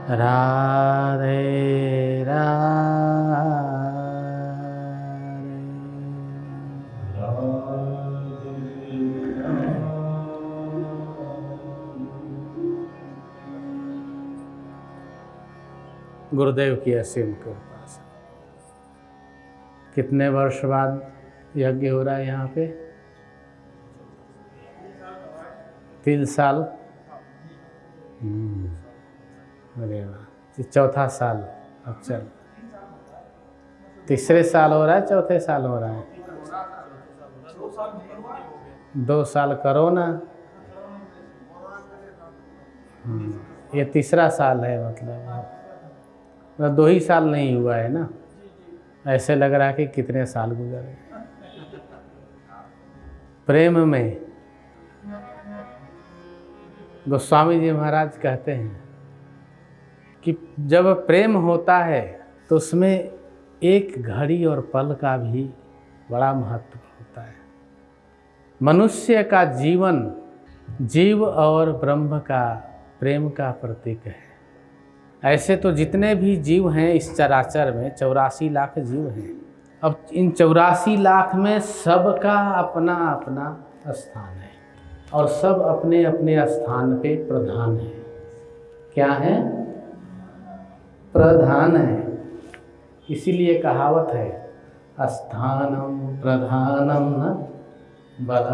राधे राधे। गुरुदेव की असीम कृपा से कितने वर्ष बाद यज्ञ हो रहा है यहाँ पे? 3 साल। अरे वाह, चौथा साल अब चल। तीसरे साल हो रहा है, चौथे साल हो रहा है? 2 साल कोरोना। ये तीसरा साल है, मतलब 2 ही साल नहीं हुआ है ना। ऐसे लग रहा है कि कितने साल गुजरे प्रेम में। गोस्वामी जी महाराज कहते हैं कि जब प्रेम होता है तो उसमें एक घड़ी और पल का भी बड़ा महत्व होता है। मनुष्य का जीवन जीव और ब्रह्म का प्रेम का प्रतीक है। ऐसे तो जितने भी जीव हैं इस चराचर में 84 लाख जीव हैं। अब इन 84 लाख में सबका अपना अपना स्थान है और सब अपने अपने स्थान पे प्रधान है। क्या है? प्रधान है। इसीलिए कहावत है, स्थानम प्रधानम न बल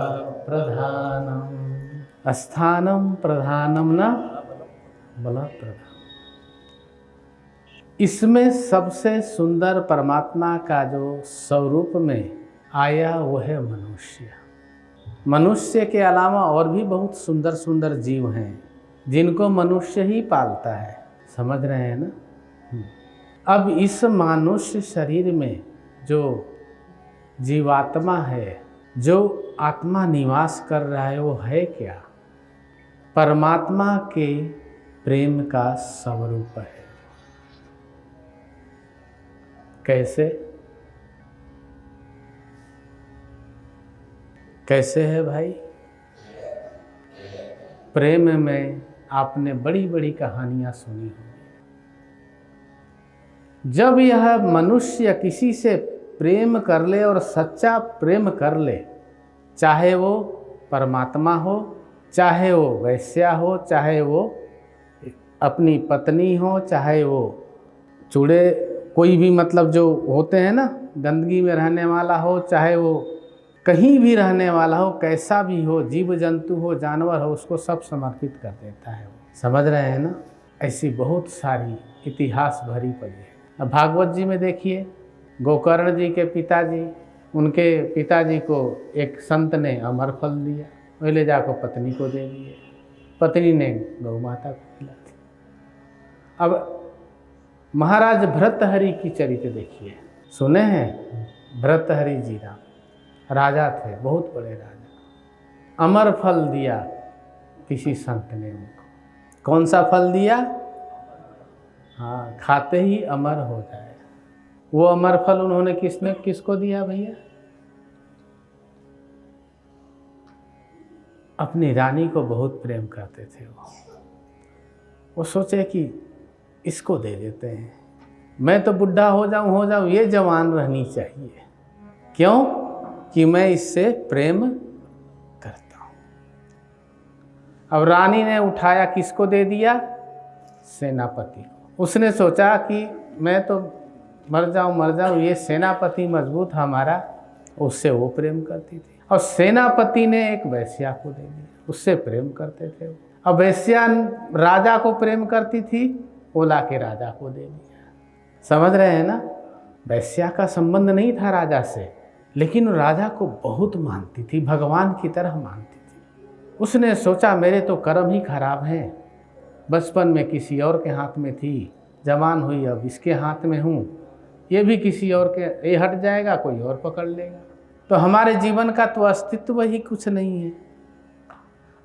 प्रधानम। स्थानम प्रधानम न बल प्रधानम। इसमें सबसे सुंदर परमात्मा का जो स्वरूप में आया वो है मनुष्य। मनुष्य के अलावा और भी बहुत सुंदर सुंदर जीव हैं जिनको मनुष्य ही पालता है। समझ रहे हैं ना? अब इस मनुष्य शरीर में जो जीवात्मा है, जो आत्मा निवास कर रहा है, वो है क्या? परमात्मा के प्रेम का स्वरूप है। कैसे? कैसे है भाई? प्रेम में आपने बड़ी बड़ी कहानियां सुनी होंगी। जब यह मनुष्य किसी से प्रेम कर ले और सच्चा प्रेम कर ले, चाहे वो परमात्मा हो, चाहे वो वैश्या हो, चाहे वो अपनी पत्नी हो, चाहे वो चूड़े कोई भी मतलब जो होते हैं ना, गंदगी में रहने वाला हो, चाहे वो कहीं भी रहने वाला हो, कैसा भी हो, जीव जंतु हो, जानवर हो, उसको सब समर्पित कर देता है। समझ रहे हैं ना? ऐसी बहुत सारी इतिहास भरी पड़ी है। अब भागवत जी में देखिए, गोकर्ण जी के पिताजी, उनके पिताजी को एक संत ने अमर फल दिया, वही ले जाकर पत्नी को दे दिए। पत्नी ने गौ माता को खिला दी। अब महाराज भर्तृहरि की चरित्र देखिए, सुने हैं? भर्तृहरि जी राम राजा थे, बहुत बड़े राजा। अमर फल दिया किसी संत ने उनको। कौन सा फल दिया? हाँ, खाते ही अमर हो जाए। वो अमर फल उन्होंने किसको दिया भैया? अपनी रानी को बहुत प्रेम करते थे वो सोचे कि इसको दे देते हैं, मैं तो बुढ़ा हो जाऊं, ये जवान रहनी चाहिए। क्यों? कि मैं इससे प्रेम करता हूं। अब रानी ने उठाया, किसको दे दिया? सेनापति को। उसने सोचा कि मैं तो मर जाऊं, ये सेनापति मजबूत हमारा, उससे वो प्रेम करती थी। और सेनापति ने एक वैश्या को दे दिया, उससे प्रेम करते थे वो। अब वैश्या राजा को प्रेम करती थी, वो ला के राजा को दे दिया। समझ रहे हैं ना? वैश्या का संबंध नहीं था राजा से, लेकिन राजा को बहुत मानती थी, भगवान की तरह मानती थी। उसने सोचा मेरे तो कर्म ही खराब हैं, बचपन में किसी और के हाथ में थी, जवान हुई अब इसके हाथ में हूँ, ये भी किसी और के, ये हट जाएगा कोई और पकड़ लेगा, तो हमारे जीवन का तो अस्तित्व ही कुछ नहीं है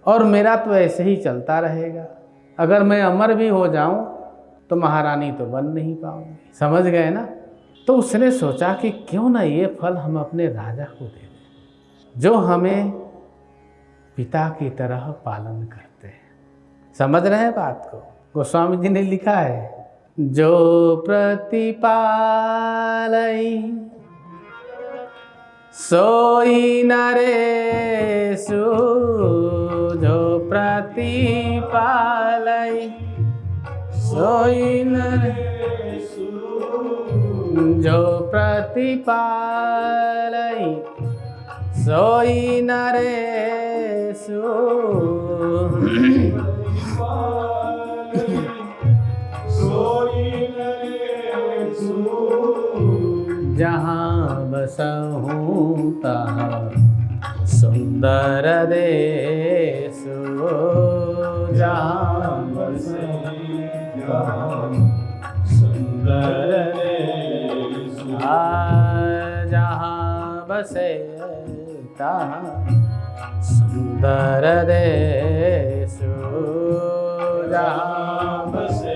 और मेरा तो ऐसे ही चलता रहेगा। अगर मैं अमर भी हो जाऊं तो महारानी तो बन नहीं पाऊंगी। समझ गए ना? तो उसने सोचा कि क्यों ना ये फल हम अपने राजा को दे दें, जो हमें पिता की तरह पालन करते हैं। समझ रहे हैं बात को? गोस्वामी जी ने लिखा है, जो प्रतिपालई सोई नरेशु, जो प्रतिपालई सोई नरेशु, जो प्रतिपालई सोई नरेशु, जहाँ बसहूँ तहाँ सुंदर देश, जहाँ बसहूँ सुंदर देश, जहाँ बसे तहाँ सुंदर देश, जहाँ बसे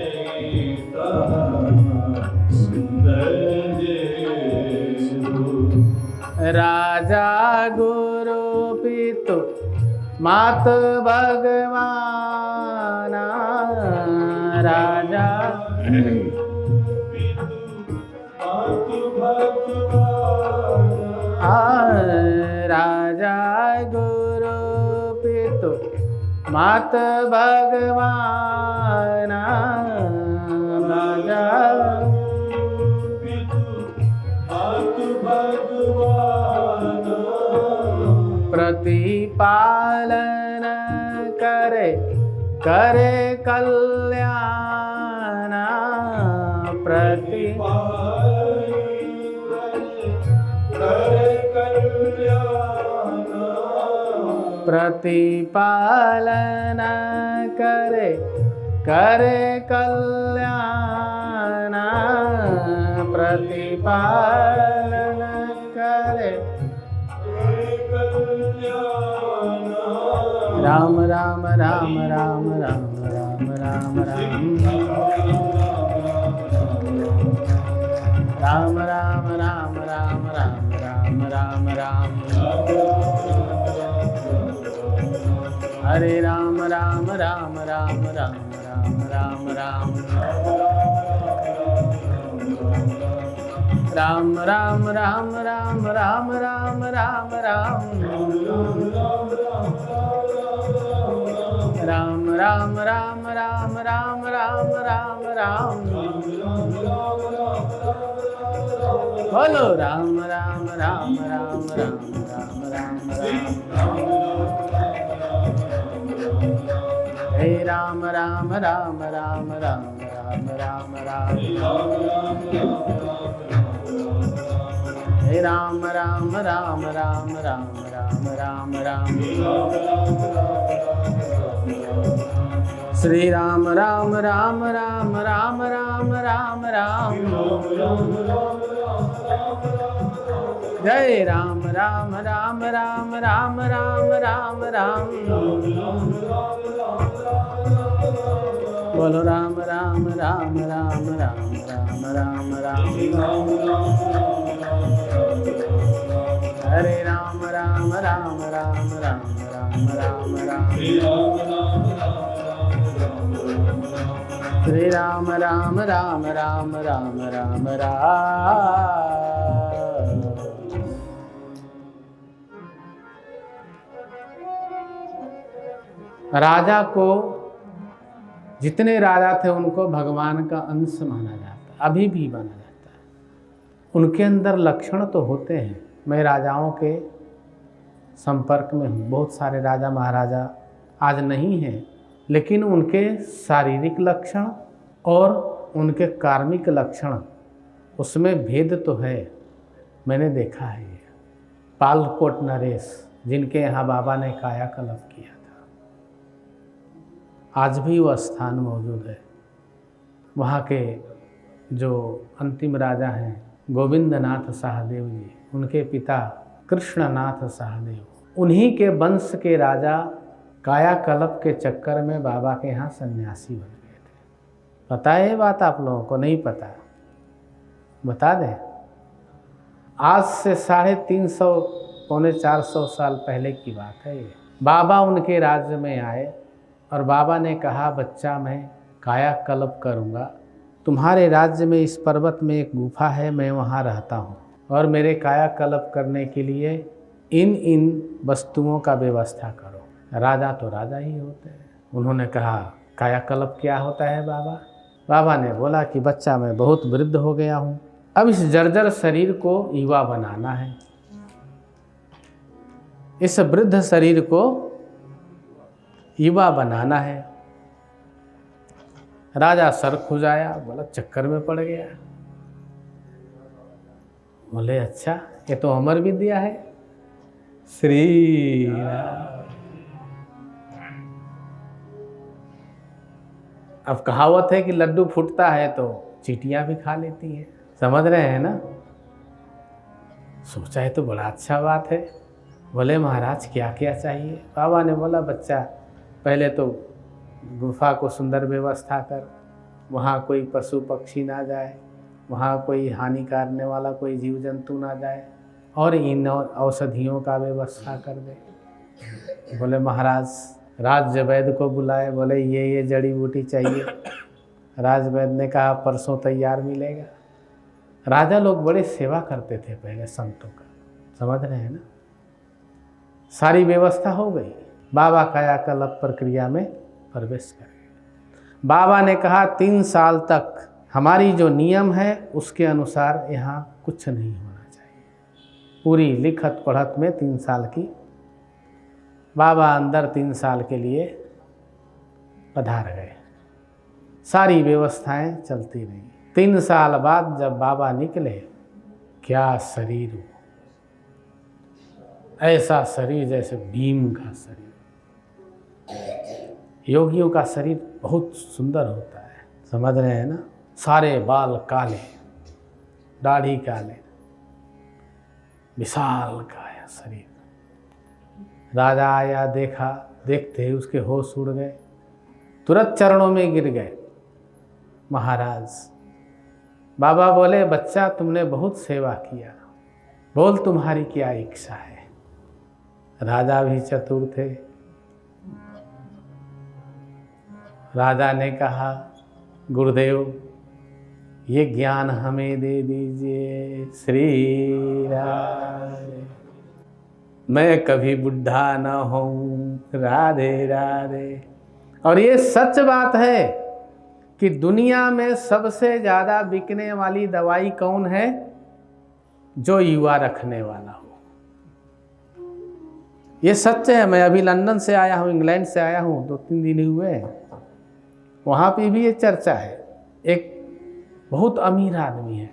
राजा गुरु पितु मात भगवान, राजा राजा गुरु पितु मात भगवान, राजा प्रतिपालन करे करे कल्याण, प्रतिपालन करे करे कल्याण, प्रतिपालन करे। राम राम राम राम राम राम राम राम राम राम राम राम राम राम राम राम, हरे राम राम राम राम राम राम राम राम, राम राम राम राम राम राम राम राम, राम राम राम राम राम राम राम राम, बोलो राम राम राम राम राम राम राम राम, हे राम राम राम राम राम राम राम राम, हे राम राम राम राम राम राम राम राम, श्री राम राम राम राम राम राम राम राम, जय राम राम राम राम राम राम राम राम, बोलो राम राम राम राम राम राम राम राम, हरे राम राम राम राम राम राम राम राम, श्री राम राम राम राम राम राम राम। राजा को, जितने राजा थे उनको भगवान का अंश माना जाता, अभी भी माना जाता है। उनके अंदर लक्षण तो होते हैं। मैं राजाओं के संपर्क में हूँ, बहुत सारे राजा महाराजा आज नहीं हैं, लेकिन उनके शारीरिक लक्षण और उनके कार्मिक लक्षण, उसमें भेद तो है। मैंने देखा है ये पालकोट नरेश, जिनके यहाँ बाबा ने कायाकल्प किया था, आज भी वह स्थान मौजूद है। वहाँ के जो अंतिम राजा हैं गोविंदनाथ सहदेव जी, उनके पिता कृष्णनाथ सहदेव, उन्हीं के वंश के राजा कायाकल्प के चक्कर में बाबा के यहाँ सन्यासी बन गए थे। पता है ये बात आप लोगों को? नहीं पता? बता दें। आज से 350 पौने 400 साल पहले की बात है ये। बाबा उनके राज्य में आए और बाबा ने कहा, बच्चा मैं कायाकल्प करूँगा। तुम्हारे राज्य में इस पर्वत में एक गुफा है, मैं वहाँ रहता हूँ और मेरे कायाकल्प करने के लिए इन इन वस्तुओं का व्यवस्था करो। राजा तो राजा ही होते हैं। उन्होंने कहा कायाकल्प क्या होता है बाबा? बाबा ने बोला कि बच्चा मैं बहुत वृद्ध हो गया हूँ, अब इस जर्जर शरीर को युवा बनाना है। इस वृद्ध शरीर को युवा बनाना है। राजा सर खुजाया, बोला चक्कर में पड़ गया। बोले अच्छा, ये तो अमर विद्या है। श्री राम। अब कहावत है कि लड्डू फूटता है तो चींटियां भी खा लेती हैं, समझ रहे हैं ना? सोचा है तो बड़ा अच्छा बात है। बोले महाराज क्या क्या चाहिए? बाबा ने बोला बच्चा पहले तो गुफा को सुंदर व्यवस्था कर, वहाँ कोई पशु पक्षी ना जाए, वहाँ कोई हानि करने वाला कोई जीव जंतु ना जाए, और इन औषधियों का व्यवस्था कर दे। बोले महाराज राज्य वैद्य को बुलाए, बोले ये जड़ी बूटी चाहिए। राज वैद्य ने कहा परसों तैयार मिलेगा। राजा लोग बड़े सेवा करते थे पहले संतों का, समझ रहे हैं ना? सारी व्यवस्था हो गई। बाबा कायाकल्प प्रक्रिया में प्रवेश कर गए। बाबा ने कहा 3 साल तक हमारी जो नियम है उसके अनुसार यहाँ कुछ नहीं होना चाहिए। पूरी लिखत पढ़त में 3 साल की। बाबा अंदर 3 साल के लिए पधार गए। सारी व्यवस्थाएं चलती रही। 3 साल बाद जब बाबा निकले, क्या शरीर हो, ऐसा शरीर जैसे भीम का शरीर। योगियों का शरीर बहुत सुंदर होता है, समझ रहे हैं ना? सारे बाल काले, दाढ़ी काले, विशाल काया शरीर। राजा आया, देखा, देखते ही उसके होश उड़ गए, तुरंत चरणों में गिर गए। महाराज बाबा बोले बच्चा तुमने बहुत सेवा किया, बोल तुम्हारी क्या इच्छा है? राजा भी चतुर थे। राजा ने कहा गुरुदेव ये ज्ञान हमें दे दीजिए। श्री राधे, मैं कभी बुढ़ा न हूँ। राधे राधे। और ये सच बात है कि दुनिया में सबसे ज़्यादा बिकने वाली दवाई कौन है? जो युवा रखने वाला हो। ये सच है। मैं अभी लंदन से आया हूँ, इंग्लैंड से आया हूँ, 2-3 दिन हुए हैं। वहाँ पे भी ये चर्चा है। एक बहुत अमीर आदमी है,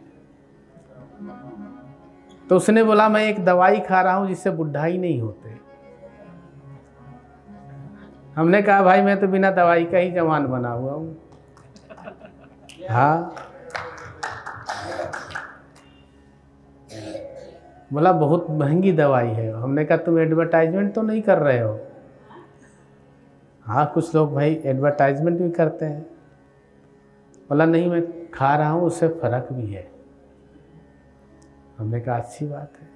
तो उसने बोला मैं एक दवाई खा रहा हूँ जिससे बुढ़ाई नहीं होते। हमने कहा भाई मैं तो बिना दवाई का ही जवान बना हुआ हूँ। हाँ, बोला बहुत महंगी दवाई है। हमने कहा तुम एडवर्टाइजमेंट तो नहीं कर रहे हो? हाँ, कुछ लोग भाई एडवर्टाइजमेंट भी करते हैं। बोला नहीं मैं खा रहा हूँ, उससे फर्क भी है। हमने कहा अच्छी बात है।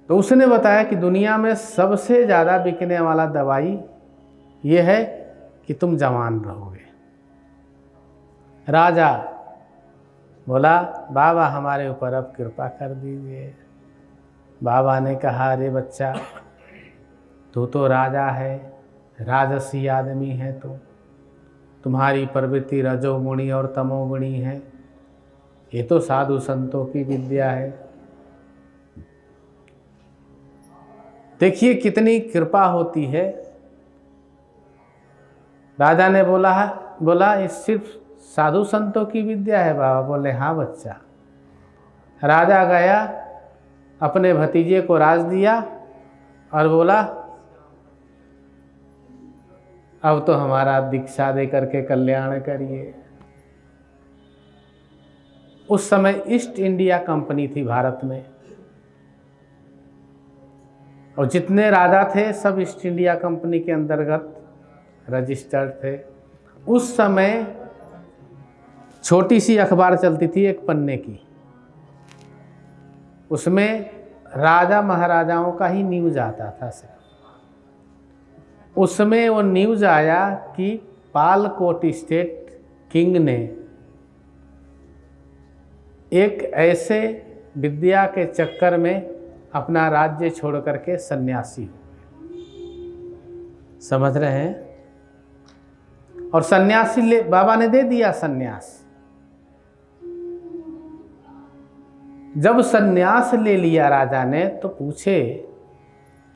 तो उसने बताया कि दुनिया में सबसे ज़्यादा बिकने वाला दवाई ये है कि तुम जवान रहोगे। राजा बोला बाबा हमारे ऊपर अब कृपा कर दीजिए। बाबा ने कहा अरे बच्चा तू तो राजा है, राजसी आदमी है, तो तुम्हारी प्रवृत्ति रजोगुणी और तमोगुणी है। ये तो साधु संतों की विद्या है। देखिए कितनी कृपा होती है। राजा ने बोला ये सिर्फ साधु संतों की विद्या है बाबा? बोले हाँ बच्चा। राजा गया, अपने भतीजे को राज दिया और बोला अब तो हमारा दीक्षा दे करके कल्याण करिए। उस समय ईस्ट इंडिया कंपनी थी भारत में, और जितने राजा थे सब ईस्ट इंडिया कंपनी के अंतर्गत रजिस्टर्ड थे। उस समय छोटी सी अखबार चलती थी, एक पन्ने की, उसमें राजा महाराजाओं का ही न्यूज़ आता था सिर्फ। उसमें वो न्यूज़ आया कि पालकोट स्टेट किंग ने एक ऐसे विद्या के चक्कर में अपना राज्य छोड़ करके सन्यासी हो गए। समझ रहे हैं? और सन्यासी बाबा ने दे दिया सन्यास। जब सन्यास ले लिया राजा ने तो पूछे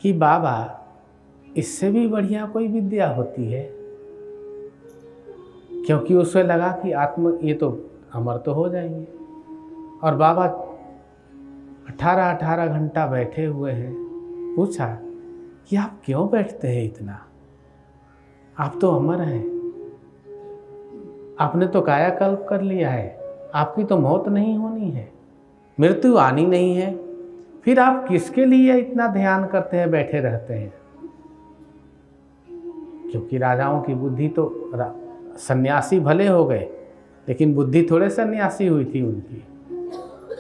कि बाबा इससे भी बढ़िया कोई विद्या होती है? क्योंकि उसे लगा कि ये तो अमर तो हो जाएंगे। और बाबा 18 घंटा बैठे हुए हैं। पूछा कि आप क्यों बैठते हैं इतना? आप तो अमर हैं, आपने तो कायाकल्प कर लिया है, आपकी तो मौत नहीं होनी है, मृत्यु आनी नहीं है, फिर आप किसके लिए इतना ध्यान करते हैं, बैठे रहते हैं? क्योंकि राजाओं की बुद्धि तो सन्यासी भले हो गए लेकिन बुद्धि थोड़े सन्यासी हुई थी उनकी।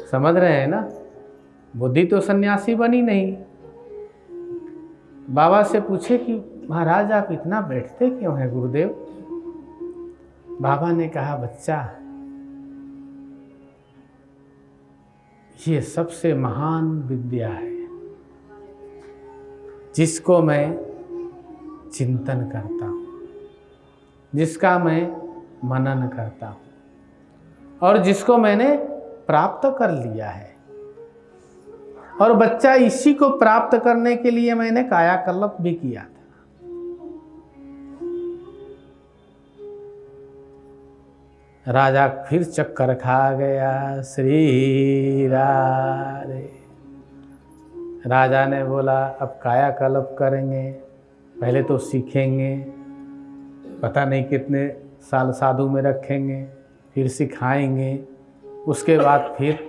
समझ रहे हैं ना? बुद्धि तो सन्यासी बनी नहीं। बाबा से पूछे कि महाराज आप इतना बैठते क्यों हैं गुरुदेव? बाबा ने कहा बच्चा, ये सबसे महान विद्या है जिसको मैं चिंतन करता हूँ, जिसका मैं मनन करता हूँ और जिसको मैंने प्राप्त कर लिया है। और बच्चा, इसी को प्राप्त करने के लिए मैंने कायाकल्प भी किया था। राजा फिर चक्कर खा गया। श्री राधे। राजा ने बोला अब कायाकल्प करेंगे, पहले तो सीखेंगे, पता नहीं कितने साल साधु में रखेंगे, फिर सिखाएंगे, उसके बाद फिर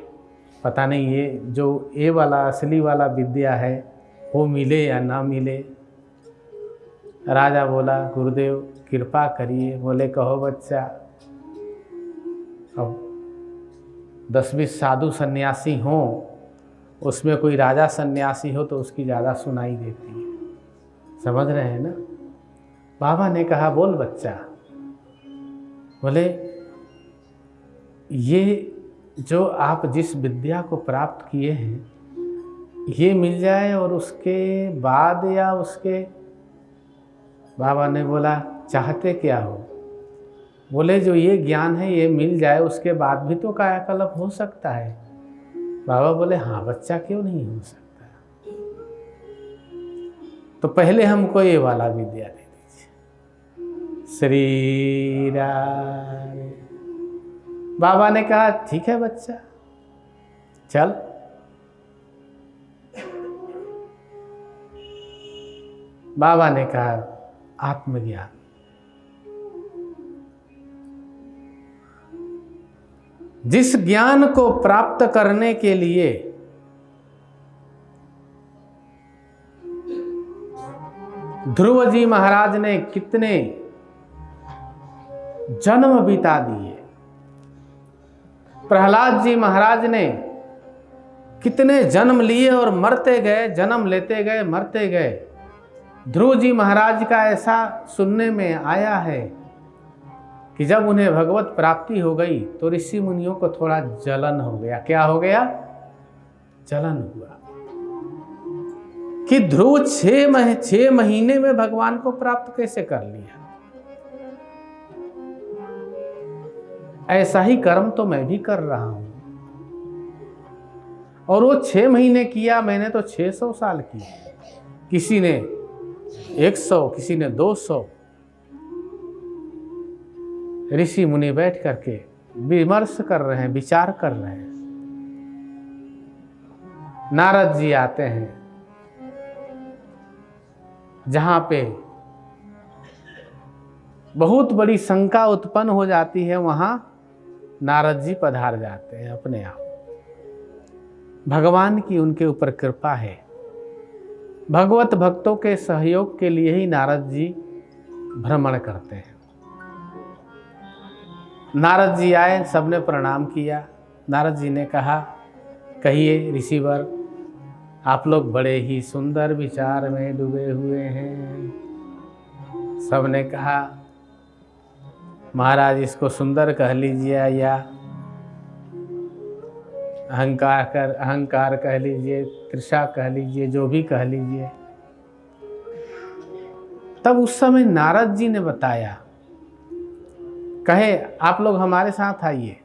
पता नहीं ये जो ये वाला असली वाला विद्या है वो मिले या ना मिले। राजा बोला गुरुदेव कृपा करिए। बोले कहो बच्चा। अब 10-20 साधु सन्यासी हों, उसमें कोई राजा सन्यासी हो तो उसकी ज़्यादा सुनाई देती है। समझ रहे हैं ना? बाबा ने कहा बोल बच्चा। बोले ये जो आप जिस विद्या को प्राप्त किए हैं ये मिल जाए और उसके बाद या उसके। बाबा ने बोला चाहते क्या हो? बोले जो ये ज्ञान है ये मिल जाए उसके बाद भी तो कायाकल्प हो सकता है। बाबा बोले हाँ बच्चा, क्यों नहीं हो सकता? तो पहले हमको ये वाला विद्या दे दीजिए। श्री राम। बाबा ने कहा ठीक है बच्चा, चल। बाबा ने कहा आत्मज्ञान। जिस ज्ञान को प्राप्त करने के लिए ध्रुव जी महाराज ने कितने जन्म बिता दिए, प्रहलाद जी महाराज ने कितने जन्म लिए और मरते गए, जन्म लेते गए, मरते गए। ध्रुव जी महाराज का ऐसा सुनने में आया है कि जब उन्हें भगवत प्राप्ति हो गई तो ऋषि मुनियों को थोड़ा जलन हो गया। क्या हो गया? जलन हुआ कि ध्रुव 6 महीने में भगवान को प्राप्त कैसे कर लिया। ऐसा ही कर्म तो मैं भी कर रहा हूं और वो 6 महीने किया, मैंने तो 600 साल की। किसी ने 100, किसी ने 200। ऋषि मुनि बैठ करके विमर्श कर रहे हैं, विचार कर रहे हैं। नारद जी आते हैं, जहां पे बहुत बड़ी शंका उत्पन्न हो जाती है, वहां नारद जी पधार जाते हैं अपने आप। भगवान की उनके ऊपर कृपा है। भगवत भक्तों के सहयोग के लिए ही नारद जी भ्रमण करते हैं। नारद जी आए, सबने प्रणाम किया। नारद जी ने कहा कहिए ऋषिवर, आप लोग बड़े ही सुंदर विचार में डूबे हुए हैं। सबने कहा महाराज इसको सुंदर कह लीजिए या अहंकार कह लीजिए, तृषा कह लीजिए, जो भी कह लीजिए। तब उस समय नारद जी ने बताया, कहे आप लोग हमारे साथ आइए।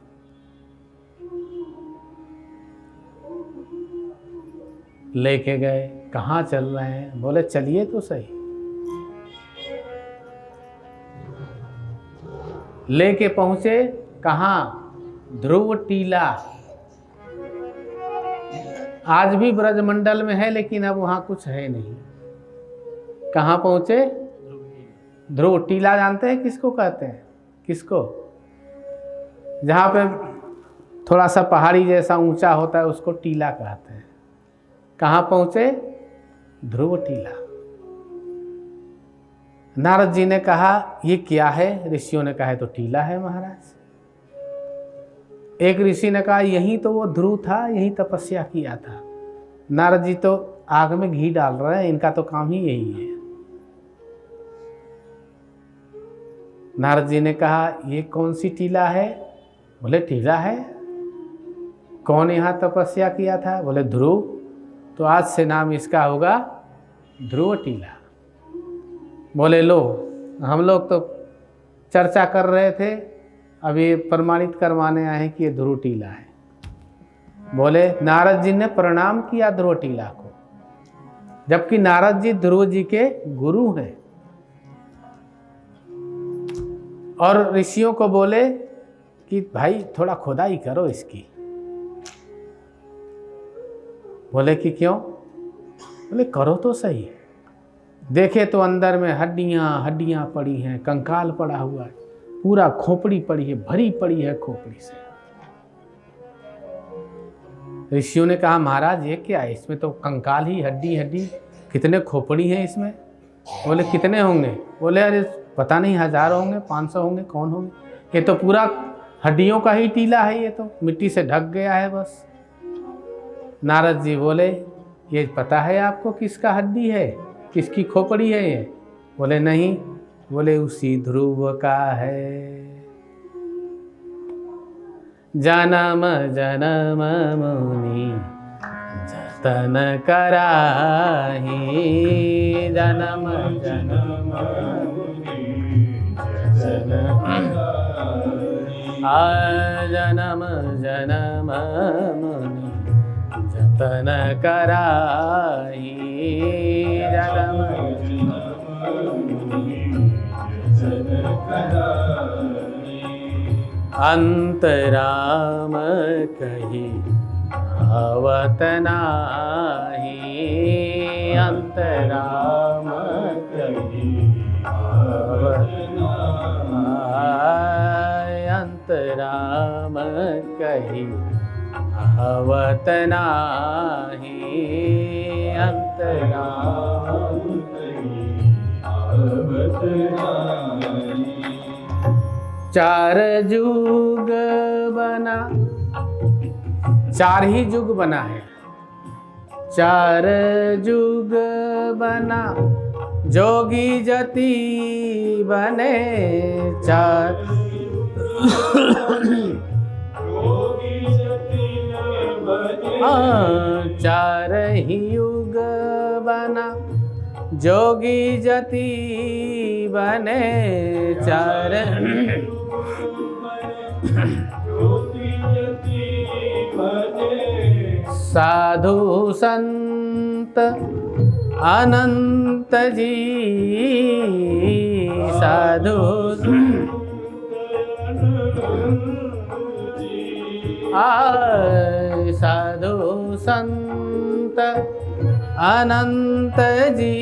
लेके गए। कहाँ चल रहे हैं? बोले चलिए तो सही। लेके पहुंचे कहाँ? ध्रुव टीला। आज भी ब्रजमंडल में है, लेकिन अब वहां कुछ है नहीं। कहाँ पहुंचे? ध्रुव टीला। जानते हैं किसको कहते हैं? किसको? जहाँ पे थोड़ा सा पहाड़ी जैसा ऊंचा होता है उसको टीला कहते हैं। कहाँ पहुंचे? ध्रुव टीला। नारद जी ने कहा ये क्या है? ऋषियों ने कहा तो टीला है महाराज। एक ऋषि ने कहा यही तो वो ध्रुव था, यही तपस्या किया था। नारद जी तो आग में घी डाल रहे हैं, इनका तो काम ही यही है। नारद जी ने कहा ये कौन सी टीला है? बोले टीला है। कौन यहाँ तपस्या किया था? बोले ध्रुव। तो आज से नाम इसका होगा ध्रुव टीला। बोले लो, हम लोग तो चर्चा कर रहे थे, अभी प्रमाणित करवाने आए हैं कि ये ध्रुव टीला है। बोले नारद जी ने प्रणाम किया ध्रुव टीला को, जबकि नारद जी ध्रुव जी के गुरु हैं। और ऋषियों को बोले कि भाई थोड़ा खुदाई करो इसकी। बोले कि क्यों? बोले करो तो सही। देखे तो अंदर में हड्डियां पड़ी हैं, कंकाल पड़ा हुआ है, पूरा खोपड़ी पड़ी है, भरी पड़ी है खोपड़ी से। ऋषियों ने कहा महाराज ये क्या है? इसमें तो कंकाल ही, हड्डी। कितने खोपड़ी हैं इसमें? बोले कितने होंगे? बोले अरे पता नहीं, 1000 होंगे, 500 होंगे, कौन होंगे? ये तो पूरा हड्डियों का ही टीला है, ये तो मिट्टी से ढक गया है बस। नारद जी बोले ये पता है आपको किसका हड्डी है, किसकी खोपड़ी है ये? बोले नहीं। बोले उसी ध्रुव का है। जन्म जन्म मुनि जतन कराही, जन्म जन्म जन्म जन्म मुनि जतन कराही, जन्म अंतराम कही आवत नाही, अंतराम कही आवत नाही, अंतराम कही आवत नाही, अंतराम कही आवत नाही। चार युग बना, 4 ही युग बना है। 4 युग बना जोगी जति बने, 4 4 ही युग बना जोगी जति बने, 4 साधु संत अनंत जी, साधु साधु संत अनंत जी,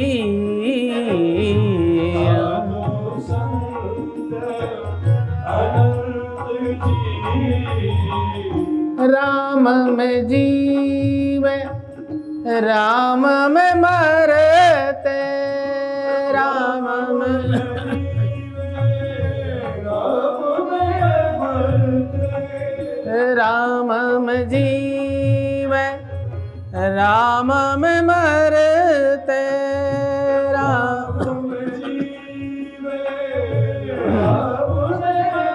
राम में जीवे राम में मरते, राम में राम में जीवे राम में मरते, राम में जीवे राम में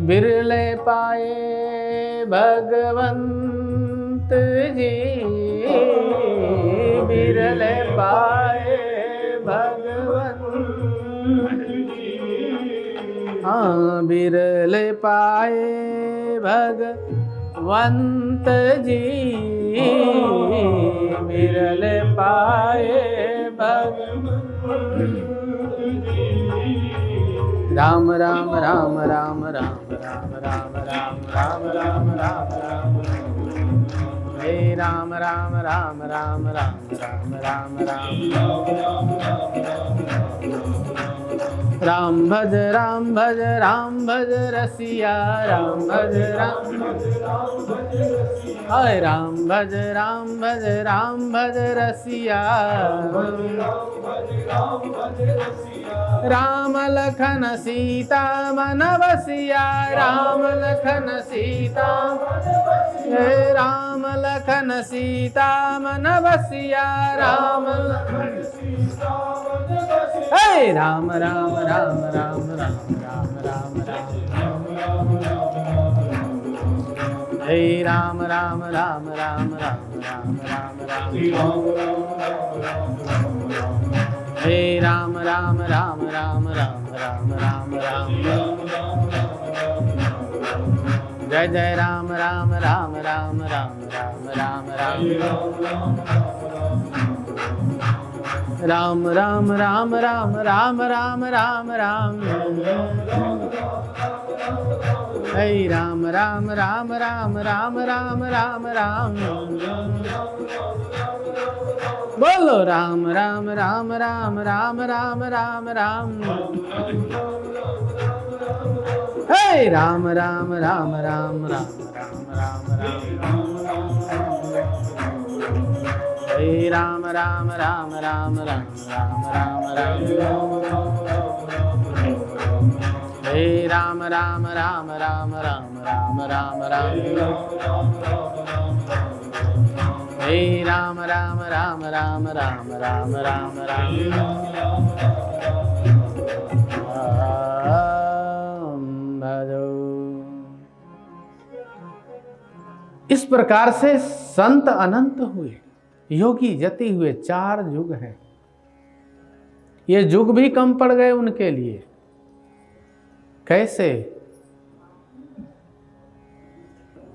बिरले पाए भगवंत जी, बिरले पाए भगवंत जी, हाँ बिरले पाए भगवंत जी, बिरले पाए भगवंत जी। राम राम राम राम राम राम राम राम राम राम राम राम, हे राम राम राम राम राम राम राम राम, राम भज राम भज राम भज रसिया, राम भज राम हाय राम भज राम भज राम भज रसिया, राम लखन सीता मन बसिया, राम लखन सीता, हे राम लखन सीता मन बसिया, राम लखन सीता मन बसिया, हे राम राम राम राम राम राम राम राम, हे राम राम राम राम राम राम राम राम, हे राम राम राम राम राम राम राम राम, जय जय राम राम राम राम राम राम राम राम, राम राम राम राम राम राम राम राम, हे राम राम राम राम राम राम राम राम, बोलो राम राम राम राम राम राम राम राम, हे राम राम राम राम राम राम राम राम, हे राम राम राम राम राम राम राम राम, हे राम राम राम राम राम राम राम राम, हे राम राम राम राम राम राम राम राम, इस प्रकार से संत अनंत हुए, योगी जति हुए। 4 युग हैं। ये युग भी कम पड़ गए उनके लिए। कैसे?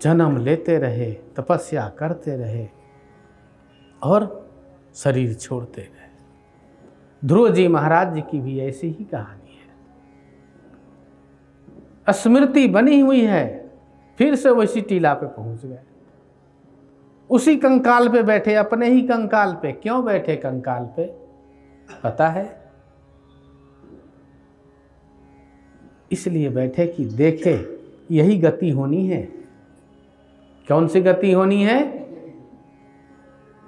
जन्म लेते रहे, तपस्या करते रहे और शरीर छोड़ते रहे। ध्रुव जी महाराज जी की भी ऐसी ही कहानी है। स्मृति बनी हुई है, फिर से वैसी टीला पे पहुंच गए। उसी कंकाल पे बैठे, अपने ही कंकाल पे। क्यों बैठे कंकाल पे पता है? इसलिए बैठे कि देखे यही गति होनी है। कौन सी गति होनी है?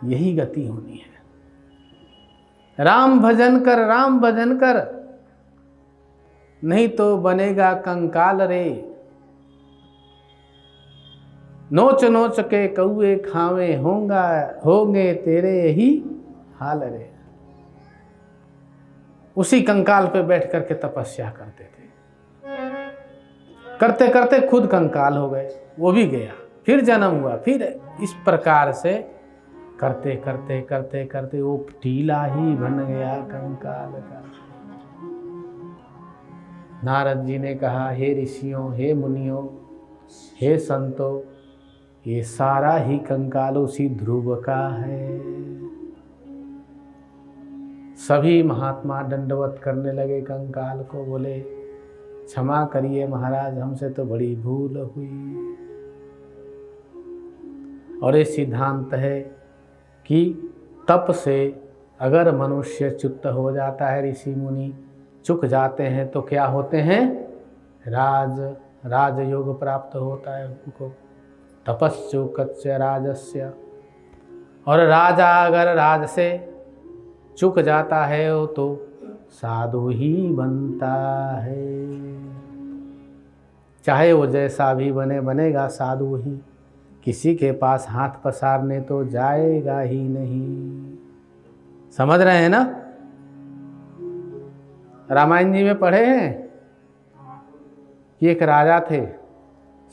यही गति होनी है। राम भजन कर, राम भजन कर, नहीं तो बनेगा कंकाल रे। नोच नोच के कौए खावे, होंगे तेरे यही हाल रे। उसी कंकाल पे बैठ करके तपस्या करते थे। करते करते खुद कंकाल हो गए, वो भी गया, फिर जन्म हुआ, फिर इस प्रकार से करते करते करते करते वो टीला ही बन गया कंकाल का। नारद जी ने कहा, हे ऋषियों, हे मुनियों, हे संतों, ये सारा ही कंकाल उसी ध्रुव का है। सभी महात्मा दंडवत करने लगे कंकाल को, बोले क्षमा करिए महाराज, हमसे तो बड़ी भूल हुई। और ये सिद्धांत है कि तप से अगर मनुष्य च्युत हो जाता है, ऋषि मुनि चुक जाते हैं, तो क्या होते हैं? राजयोग प्राप्त होता है उनको। तपस्चुकस्य राजस्य। और राजा अगर राज से चुक जाता है वो तो साधु ही बनता है। चाहे वो जैसा भी बनेगा साधु ही। किसी के पास हाथ पसारने तो जाएगा ही नहीं। समझ रहे हैं ना? रामायण जी में पढ़े हैं, कि एक राजा थे,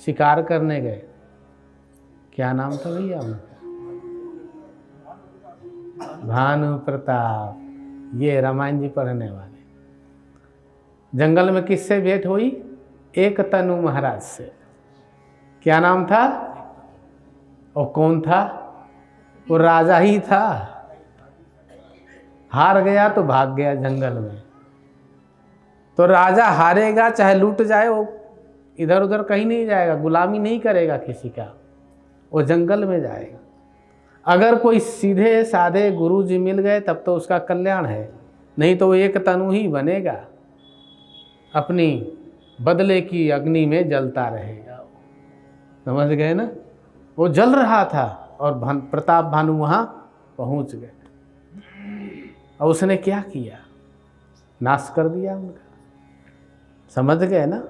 शिकार करने गए। क्या नाम था भैया उनका? भानु प्रताप। ये रामायण जी पढ़ने वाले। जंगल में किससे भेंट हुई? एक तनु महाराज से। क्या नाम था? और कौन था? वो राजा ही था। हार गया तो भाग गया जंगल में। तो राजा हारेगा चाहे लूट जाए, वो इधर उधर कहीं नहीं जाएगा, गुलामी नहीं करेगा किसी का, वो जंगल में जाएगा। अगर कोई सीधे साधे गुरु जी मिल गए तब तो उसका कल्याण है, नहीं तो वो एक तनु ही बनेगा, अपनी बदले की अग्नि में जलता रहेगा। समझ गए ना? वो जल रहा था और प्रताप भानु वहाँ पहुँच गए। और उसने क्या किया? नाश कर दिया उनका। समझ गए ना?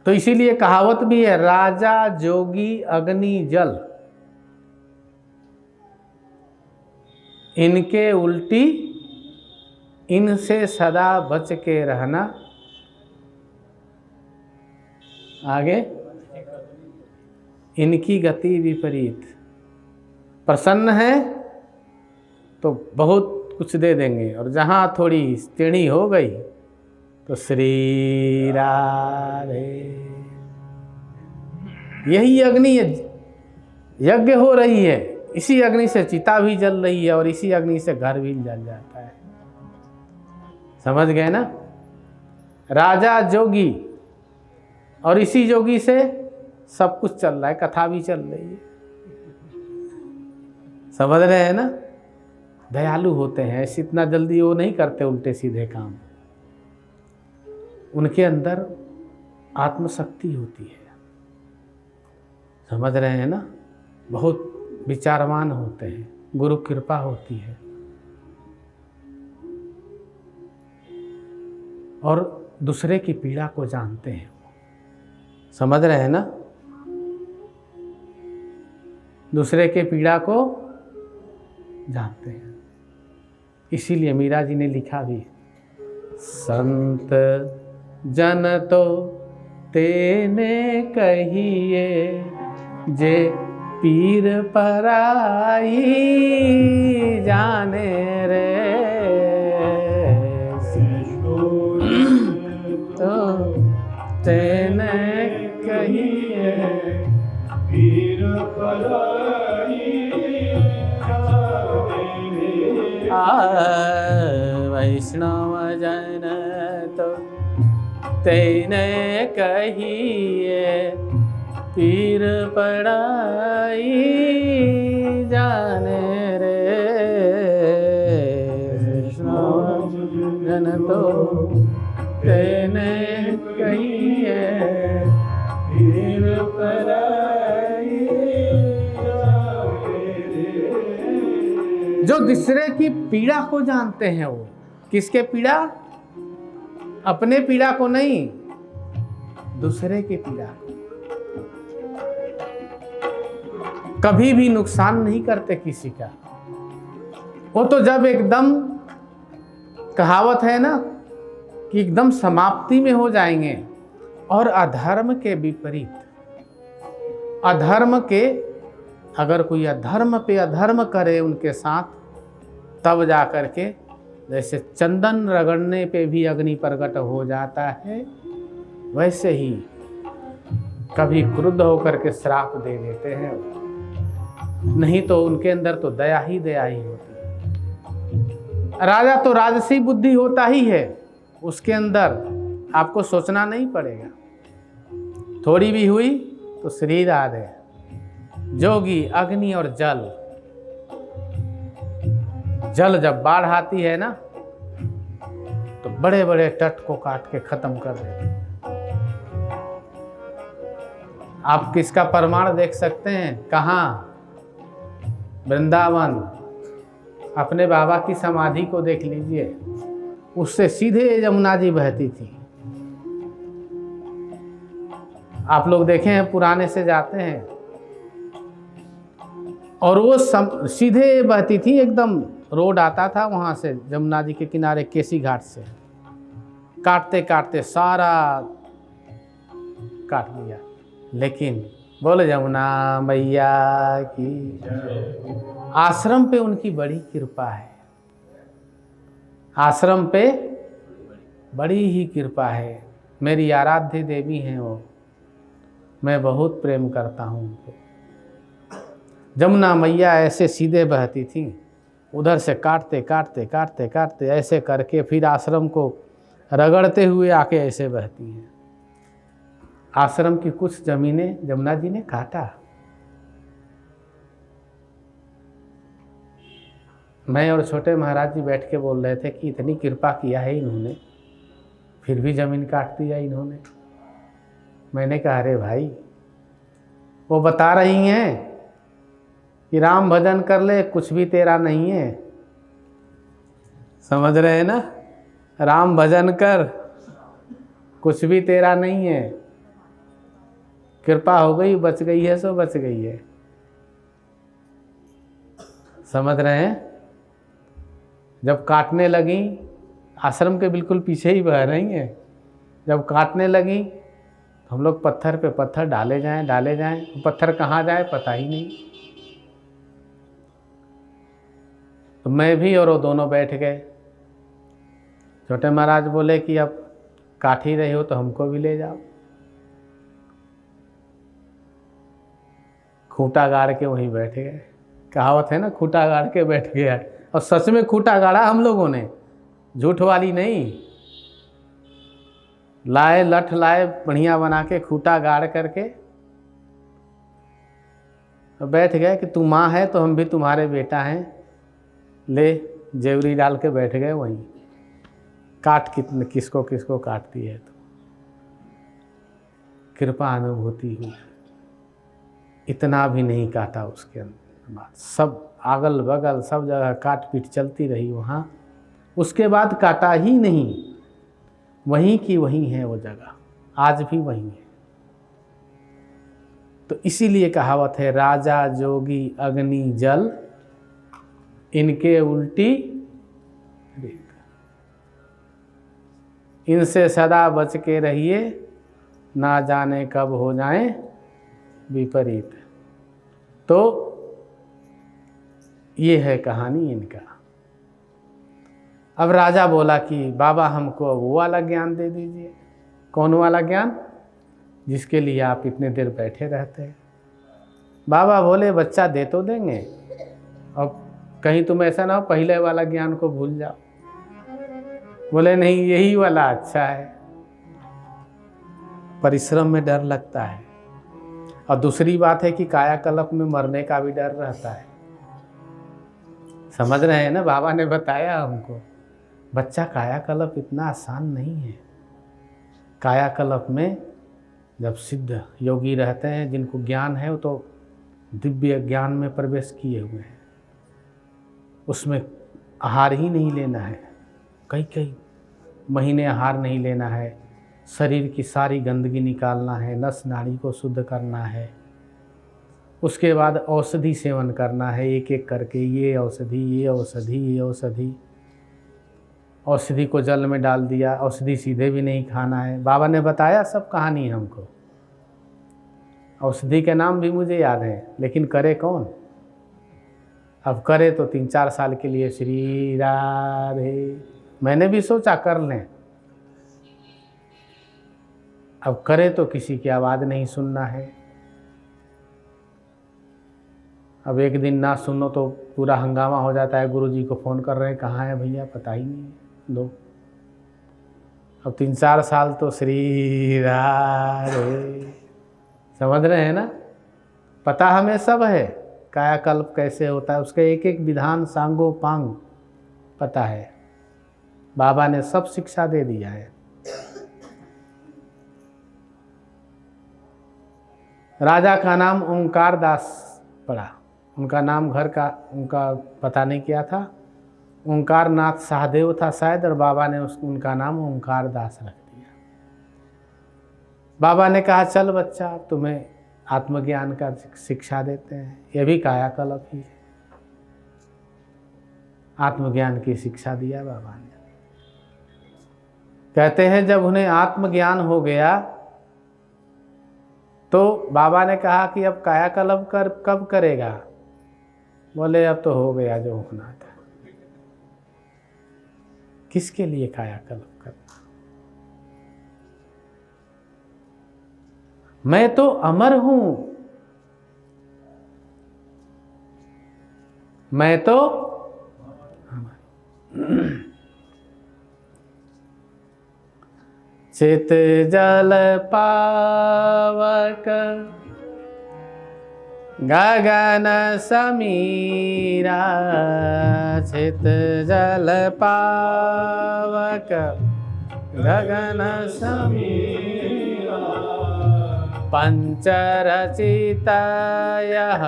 तो इसीलिए कहावत भी है, राजा जोगी अग्नि जल, इनके उल्टी इनसे सदा बच के रहना। आगे, इनकी गति विपरीत। प्रसन्न है तो बहुत कुछ दे देंगे, और जहाँ थोड़ी टेढ़ी हो गई तो श्री राधे। यही अग्नि यज्ञ हो रही है, इसी अग्नि से चिता भी जल रही है और इसी अग्नि से घर भी जल जाता है। समझ गए ना? राजा जोगी, और इसी जोगी से सब कुछ चल रहा है, कथा भी चल रही है। समझ रहे हैं ना? दयालु होते हैं, ऐसे इतना जल्दी वो नहीं करते उल्टे सीधे काम। उनके अंदर आत्मशक्ति होती है। समझ रहे हैं ना? बहुत विचारवान होते हैं, गुरु कृपा होती है। और दूसरे की पीड़ा को जानते हैं। समझ रहे हैं ना? दूसरे के पीड़ा को जानते हैं। इसीलिए मीरा जी ने लिखा भी, संत जन तो तेने कहिए, जे पीर पराई जाने रे। तो तेने कहिए, पीर पराई वैष्णव जन तो तेने कहिए, पीर पड़ाई जाने रे। वैष्णव जन तो तेने कहिए, पीर पड़ाई जाने रे। जो दूसरे की पीड़ा को जानते हैं, वो किसके पीड़ा? अपने पीड़ा को नहीं, दूसरे की पीड़ा को। कभी भी नुकसान नहीं करते किसी का। वो तो जब एकदम, कहावत है ना कि एकदम समाप्ति में हो जाएंगे, और अधर्म के विपरीत, अधर्म के, अगर कोई अधर्म पे अधर्म करे उनके साथ, तब जा कर के, जैसे चंदन रगड़ने पे भी अग्नि प्रकट हो जाता है, वैसे ही कभी क्रुद्ध होकर के श्राप दे देते हैं। नहीं तो उनके अंदर तो दया ही होती है। राजा तो राजसी बुद्धि होता ही है, उसके अंदर आपको सोचना नहीं पड़ेगा। थोड़ी भी हुई तो श्री राधे। जोगी अग्नि और जल, जल जब बाढ़ आती है ना, तो बड़े बड़े तट को काट के खत्म कर देते हैं। आप किसका प्रमाण देख सकते हैं? कहाँ? वृंदावन। अपने बाबा की समाधि को देख लीजिए, उससे सीधे यमुना जी बहती थी। आप लोग देखे हैं, पुराने से जाते हैं, और वो सीधे बहती थी, एकदम रोड आता था वहाँ से, यमुना जी के किनारे केसी घाट से। काटते काटते सारा काट दिया। लेकिन बोले जमुना मैया की, आश्रम पे उनकी बड़ी कृपा है, आश्रम पे बड़ी ही कृपा है। मेरी आराध्य देवी हैं वो, मैं बहुत प्रेम करता हूँ उनको। जमुना मैया ऐसे सीधे बहती थी, उधर से काटते काटते काटते काटते ऐसे करके फिर आश्रम को रगड़ते हुए आके ऐसे बहती हैं। आश्रम की कुछ जमीनें जमुना जी ने काटा। मैं और छोटे महाराज जी बैठ के बोल रहे थे कि इतनी कृपा किया है इन्होंने, फिर भी जमीन काट दिया इन्होंने। मैंने कहा अरे भाई, वो बता रही हैं कि राम भजन कर ले, कुछ भी तेरा नहीं है। समझ रहे हैं ना, राम भजन कर, कुछ भी तेरा नहीं है, कृपा हो गई, बच गई है सो बच गई है। समझ रहे हैं। जब काटने लगी, आश्रम के बिल्कुल पीछे ही बह रही हैं, जब काटने लगी तो हम लोग पत्थर पे पत्थर डाले जाएं, पत्थर कहाँ जाए पता ही नहीं। तो मैं भी और वो दोनों बैठ गए। छोटे महाराज बोले कि अब काट ही रहे हो तो हमको भी ले जाओ। खूंटा गाड़ के वहीं बैठ गए। कहावत है ना, खूंटा गाड़ के बैठ गया। और सच में खूंटा गाड़ा हम लोगों ने, झूठ वाली नहीं। लाए लठ लाए बढ़िया बना के, खूंटा गाड़ करके बैठ गए कि तू माँ है तो हम भी तुम्हारे बेटा हैं, ले जेवरी डाल के बैठ गए वहीं। काट कितने किसको किसको काटती है। तो कृपा अनुभूति हुई, इतना भी नहीं काटा उसके बाद, सब अगल बगल सब जगह काट पीट चलती रही वहाँ। उसके बाद काटा ही नहीं, वहीं की वहीं है वो जगह, आज भी वहीं है। तो इसीलिए कहावत है, राजा जोगी अग्नि जल इनके उल्टी रीत, इनसे सदा बच के रहिए, ना जाने कब हो जाए विपरीत। तो ये है कहानी इनका। अब राजा बोला कि बाबा हमको वो वाला ज्ञान दे दीजिए। कौन वाला ज्ञान? जिसके लिए आप इतने देर बैठे रहते हैं। बाबा बोले बच्चा दे तो देंगे, अब कहीं तुम ऐसा ना हो पहले वाला ज्ञान को भूल जाओ। बोले नहीं, यही वाला अच्छा है। परिश्रम में डर लगता है, और दूसरी बात है कि कायाकल्प में मरने का भी डर रहता है। समझ रहे हैं ना, बाबा ने बताया हमको। बच्चा, कायाकल्प इतना आसान नहीं है। कायाकल्प में जब सिद्ध योगी रहते हैं, जिनको ज्ञान है, वो तो दिव्य ज्ञान में प्रवेश किए हुए हैं। उसमें आहार ही नहीं लेना है, कई महीने आहार नहीं लेना है, शरीर की सारी गंदगी निकालना है, नस नाड़ी को शुद्ध करना है। उसके बाद औषधि सेवन करना है, एक एक करके, ये औषधि, ये औषधि, ये औषधि। औषधि को जल में डाल दिया, औषधि सीधे भी नहीं खाना है। बाबा ने बताया सब कहानी हमको। औषधि के नाम भी मुझे याद है, लेकिन करे कौन? अब करे तो 3-4 साल के लिए श्री राधे, मैंने भी सोचा कर लें। अब करे तो किसी की आवाज़ नहीं सुनना है। अब एक दिन ना सुनो तो पूरा हंगामा हो जाता है। गुरुजी को फ़ोन कर रहे हैं, कहाँ है भैया, पता ही नहीं है लो। अब 3-4 साल तो श्री राधे, समझ रहे हैं ना। पता हमें सब है, कायाकल्प कैसे होता है, उसका एक एक विधान सांगो पांग पता है। बाबा ने सब शिक्षा दे दिया है। राजा का नाम ओंकार दास पड़ा। उनका नाम घर का उनका पता नहीं क्या था, ओंकार नाथ सहदेव था शायद, और बाबा ने उनका नाम ओंकार दास रख दिया। बाबा ने कहा चल बच्चा, तुम्हें आत्मज्ञान का शिक्षा देते हैं। यह भी कायाकल्प ही है। आत्मज्ञान की शिक्षा दिया बाबा ने। कहते हैं जब उन्हें आत्मज्ञान हो गया तो बाबा ने कहा कि अब कायाकल्प कब करेगा? बोले अब तो हो गया जो होना था। किसके लिए कायाकल्प करना? मैं तो अमर हूं, मैं तो चित जल पावक गगन समीरा, चित जल पावक गगन समीरा, पंचरचित यह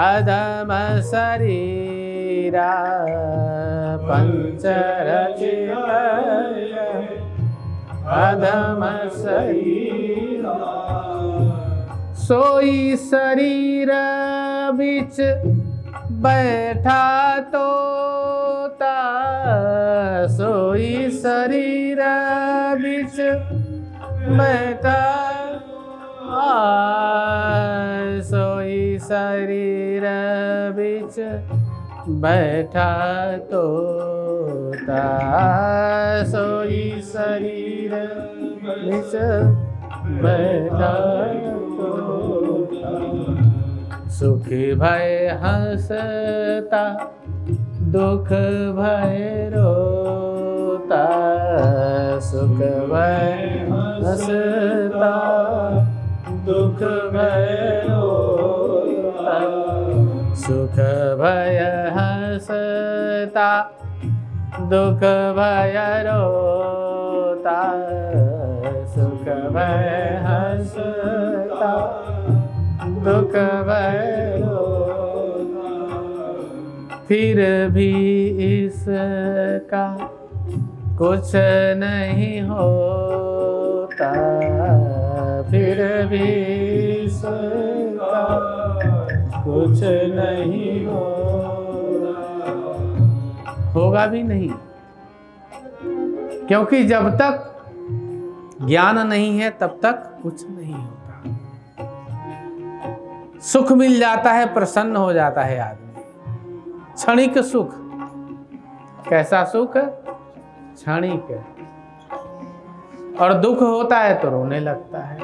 अधम शरीरा, पंचरचित अधम शरीरा, सोई शरीर बिच बैठा तोता, सोई शरीर बिच बैठा, सोई शरीर बिच बैठा तोता, सोई शरीर बिच बैठा तोता, सुख भय हंसता दुख भय रोता, सुख भय हंसता दुख भय रोता, सुख भय हंसता दुख भय रोता, सुख भय हंसता दुख भय रोता, फिर भी इसका कुछ नहीं होता, फिर भी इसका कुछ नहीं होगा भी नहीं, क्योंकि जब तक ज्ञान नहीं है तब तक कुछ नहीं होता। सुख मिल जाता है, प्रसन्न हो जाता है आदमी, क्षणिक सुख। कैसा सुख? क्षणिक। और दुख होता है तो रोने लगता है।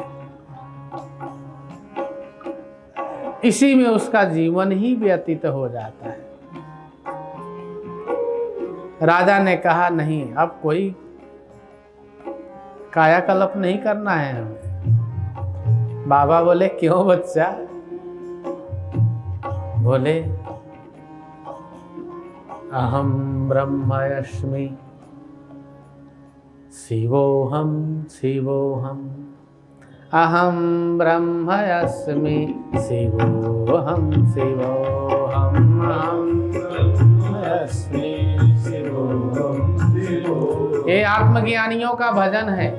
इसी में उसका जीवन ही व्यतीत हो जाता है। राजा ने कहा नहीं, अब कोई कायाकल्प नहीं करना है हमें। बाबा बोले क्यों बच्चा? बोले अहम ब्रह्मास्मि शिवोहम शिवोहम, अहम ब्रह्मास्मि शिवोहम शिवोहम, अहम ब्रह्मास्मि शिवोहम शिवोहम। ये आत्मज्ञानियों का भजन है,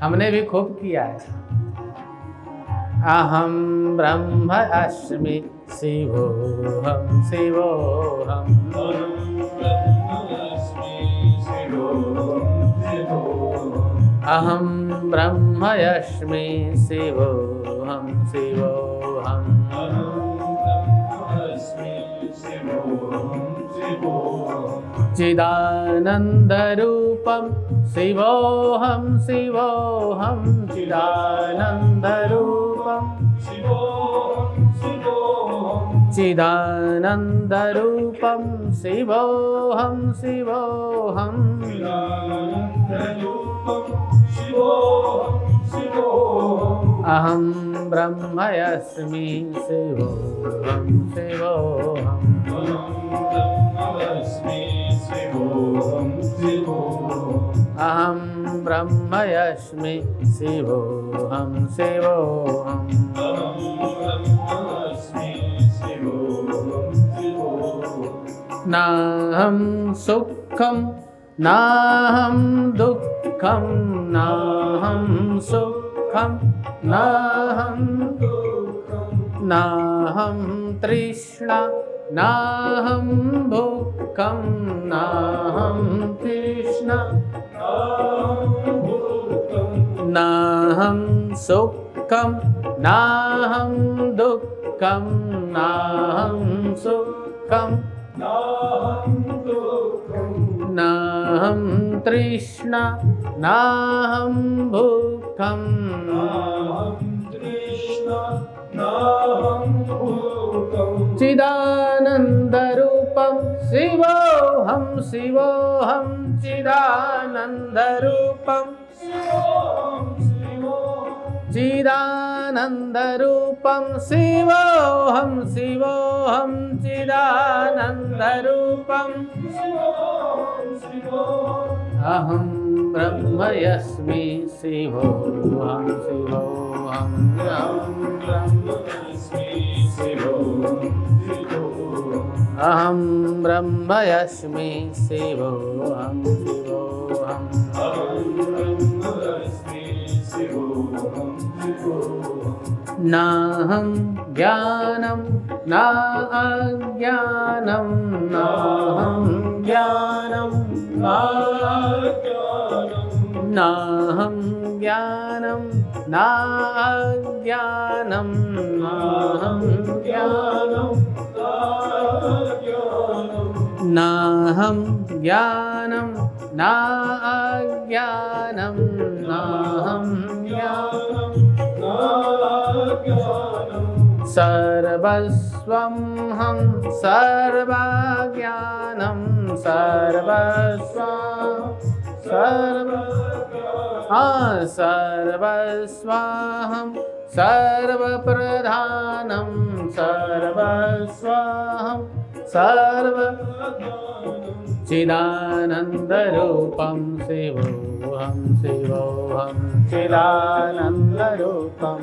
हमने भी खूब किया है। अहम ब्रह्मास्मि शिवोहम शिवोहम, अहम ब्रह्मास्मि शिवोहम शिवोहम, चिदानंद रूपम शिवोहम शिवोहम, चिदानंद रूपम चिदानंद रूपम शिवोहम शिवोहम, अहम ब्रह्मास्मि शिवोहम शिवोहम, अहम ब्रह्मास्मि शिवोहम शिवोहम, नाहं सुखम नाहं दुःखं, नाहं सुखम नाहं दुःखं, नाहं तृष्णा नाहं भुक्खं, नाहं तृष्णा नाहं सुखं नाहं दुःखं नाहं सुखं नाहं तृष्णा नाहं भूखं चिदानन्दरूपं शिवोऽहं शिवोऽहं चिदानन्दरूपं चिदानन्दरूपं शिवोऽहं शिवोऽहं चिदानन्दरूपं अहं ब्रह्मयस्मि शिवोऽहं शिवोऽहं अहं ब्रह्मयस्मि शिवोऽहं शिवोऽहं नाहं ज्ञानं न अज्ञानं नाहं ज्ञानं नाहं ज्ञानं न अज्ञानं नाहं ज्ञानं नाहं ज्ञानं न अज्ञानं नाहं ज्ञानं सर्वस्वं सर्वज्ञानं सर्वस्वाहं सर्वप्रधानं सर्वस्वाहं चिदानन्दरूपं शिवोऽहं शिवोऽहं चिदानन्दरूपं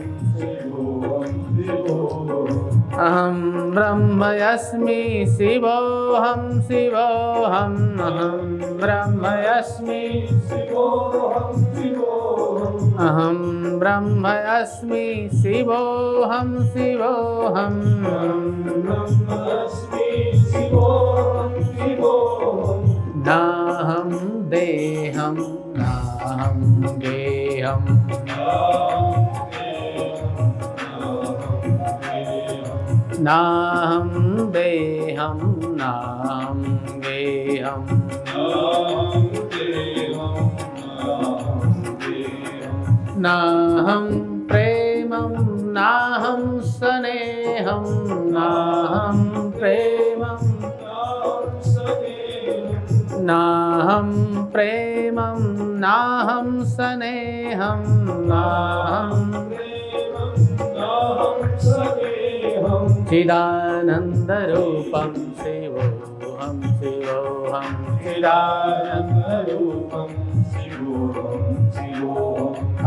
अहं ब्रह्मयस्मि शिवोऽहं शिवोऽहं अहं ब्रह्मयस्मि अहं ब्रह्मयस्मि शिवोऽहं शिवोऽहं नाहं देहं नाहं गेहं नाहं देहं नाहं गेहं नाहं प्रेमं नाहं स्नेहं नाहं प्रेमं नाहं प्रेमं नाहं स्नेहं नाहं चिदानन्दरूपं शिवोऽहं शिवोऽहं चिदानन्दरूपं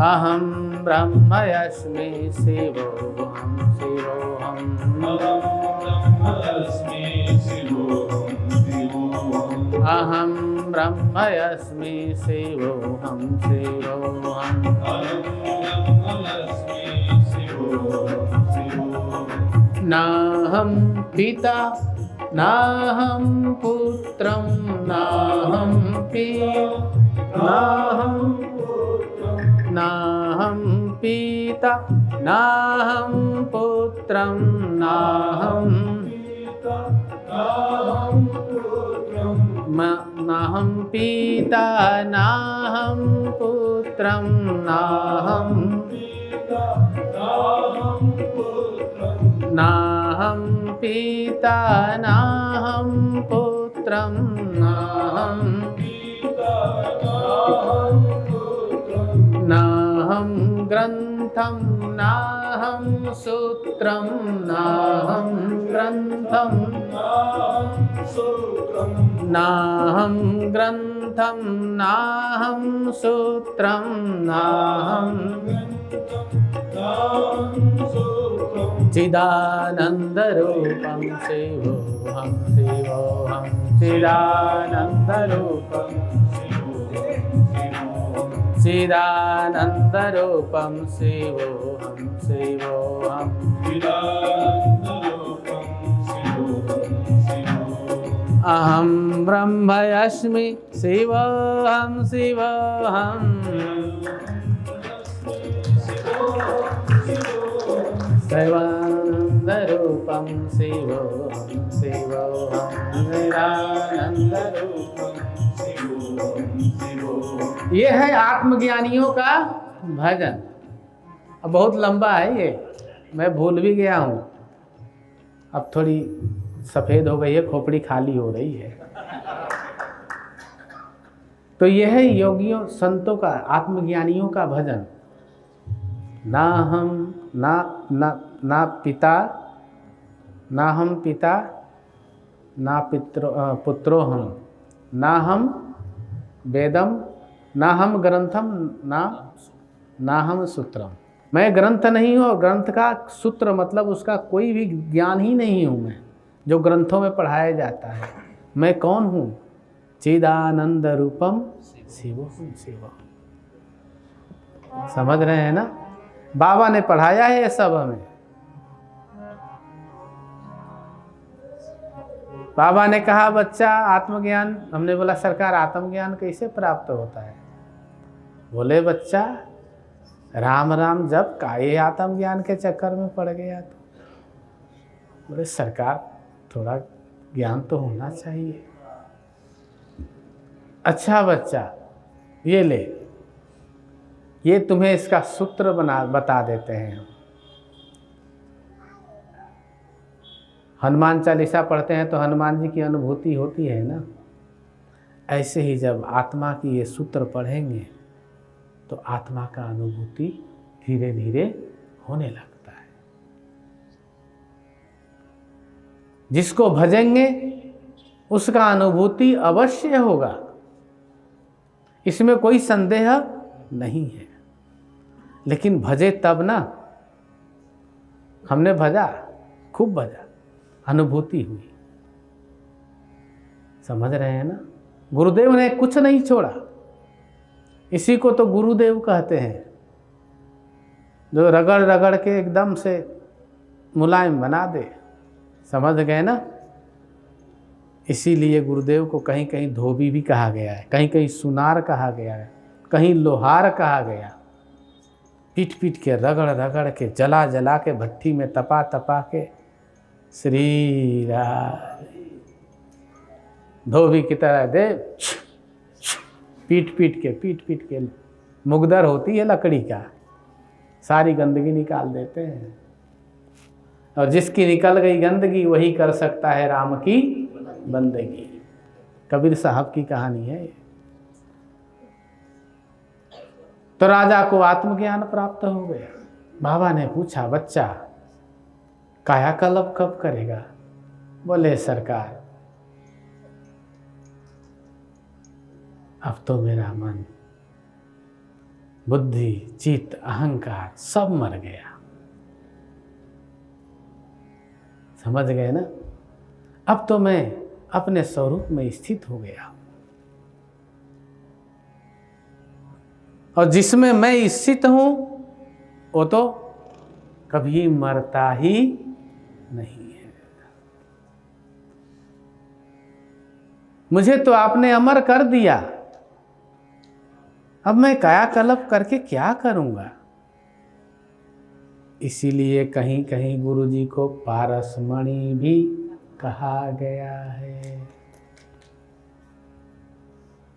अहं ब्रह्मयस्मि शिवोऽहं शिवोऽहं अहं ब्रह्मयस्मि शिवोऽहं शिवोऽहं नाहं पिता नाहं पुत्रं नाहं नाहं पिता नाहं पुत्रं नाहं नाहं पिता नाहं पुत्रं नाहं नाहं पिता नाहं पुत्रं नाहं ग्रन्थं नाहं सूत्रं नाहं ग्रन्थं नाहं ग्रन्थं नाहं सूत्रं नाहं चिदानन्दरूपं शिवोऽहं शिवोऽहं चिदानन्दरूपं चिदानन्दरूपं शिवोऽहं शिवोऽहं अहम ब्रह्मस्मि शिवोऽहं शिवोऽहम् शिवानन्दरूपं शिवोऽहं शिवोऽहं निरानन्दरूपं शिवोऽहं शिवोऽहं। ये है आत्मज्ञानियों का भजन। अब बहुत लंबा है ये, मैं भूल भी गया हूँ। अब थोड़ी सफ़ेद हो गई है, खोपड़ी खाली हो रही है। तो यह है योगियों संतों का, आत्मज्ञानियों का भजन। ना हम ना पिता, ना हम पिता, ना पुत्रो हम, ना हम वेदम, ना हम ग्रंथम, ना हम सूत्रम। मैं ग्रंथ नहीं हूँ, और ग्रंथ का सूत्र मतलब उसका कोई भी ज्ञान ही नहीं हूँ मैं, जो ग्रंथों में पढ़ाया जाता है। मैं कौन हूँ? चिदानंद रूपम शिवोऽहं शिवोऽहं। समझ रहे हैं ना? बाबा ने पढ़ाया है ये सब हमें। बाबा ने कहा बच्चा आत्मज्ञान, हमने बोला सरकार आत्मज्ञान कैसे प्राप्त होता है? बोले बच्चा राम राम जप का, ये आत्मज्ञान के चक्कर में पड़ गया तो। बोले सरकार थोड़ा ज्ञान तो होना चाहिए। अच्छा बच्चा ये ले, ये तुम्हें इसका सूत्र बता देते हैं हम। हनुमान चालीसा पढ़ते हैं तो हनुमान जी की अनुभूति होती है ना। ऐसे ही जब आत्मा की ये सूत्र पढ़ेंगे तो आत्मा का अनुभूति धीरे धीरे होने लगता है। जिसको भजेंगे उसका अनुभूति अवश्य होगा, इसमें कोई संदेह नहीं है। लेकिन भजे तब ना, हमने भजा, खूब भजा, अनुभूति हुई। समझ रहे हैं ना? गुरुदेव ने कुछ नहीं छोड़ा। इसी को तो गुरुदेव कहते हैं, जो रगड़ रगड़ के एकदम से मुलायम बना दे। समझ गए ना? इसीलिए गुरुदेव को कहीं कहीं धोबी भी कहा गया है, कहीं कहीं सुनार कहा गया है, कहीं लोहार कहा गया। पीट पीट के रगड़ रगड़ के जला जला के भट्टी में तपा तपा के श्री राम धोबी की तरह दे पीट पीट के मुगदर होती है लकड़ी का, सारी गंदगी निकाल देते हैं। और जिसकी निकल गई गंदगी वही कर सकता है राम की बंदगी। कबीर साहब की कहानी है। तो राजा को आत्मज्ञान प्राप्त हो गया। बाबा ने पूछा बच्चा कायाकल्प कब करेगा? बोले सरकार अब तो मेरा मन, बुद्धि, चित्त, अहंकार सब मर गया। समझ गए ना? अब तो मैं अपने स्वरूप में स्थित हो गया, और जिसमें मैं स्थित हूं वो तो कभी मरता ही नहीं है। मुझे तो आपने अमर कर दिया, अब मैं कायाकल्प करके क्या करूंगा? इसीलिए कहीं कहीं गुरु जी को पारसमणि भी कहा गया है।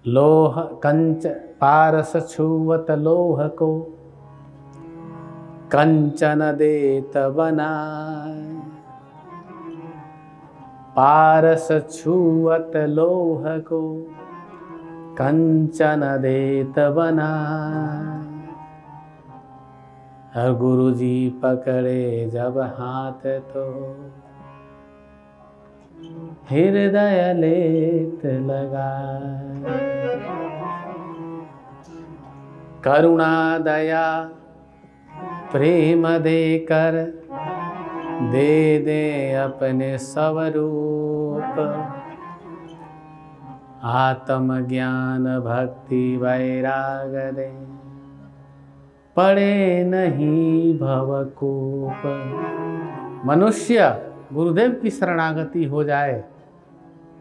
लोह कंच पारस छुवत लोह को, कंचन देत बनाए। पारस छुवत लोह को, कंचन देत बनाए। और गुरु जी पकड़े जब हाथ तो, हृदय लेत लगाए। करुणा दया प्रेम देकर, दे दे अपने स्वरूप। आत्म ज्ञान भक्ति वैराग दे, पड़े नहीं भवकूप। मनुष्य गुरुदेव की शरणागति हो जाए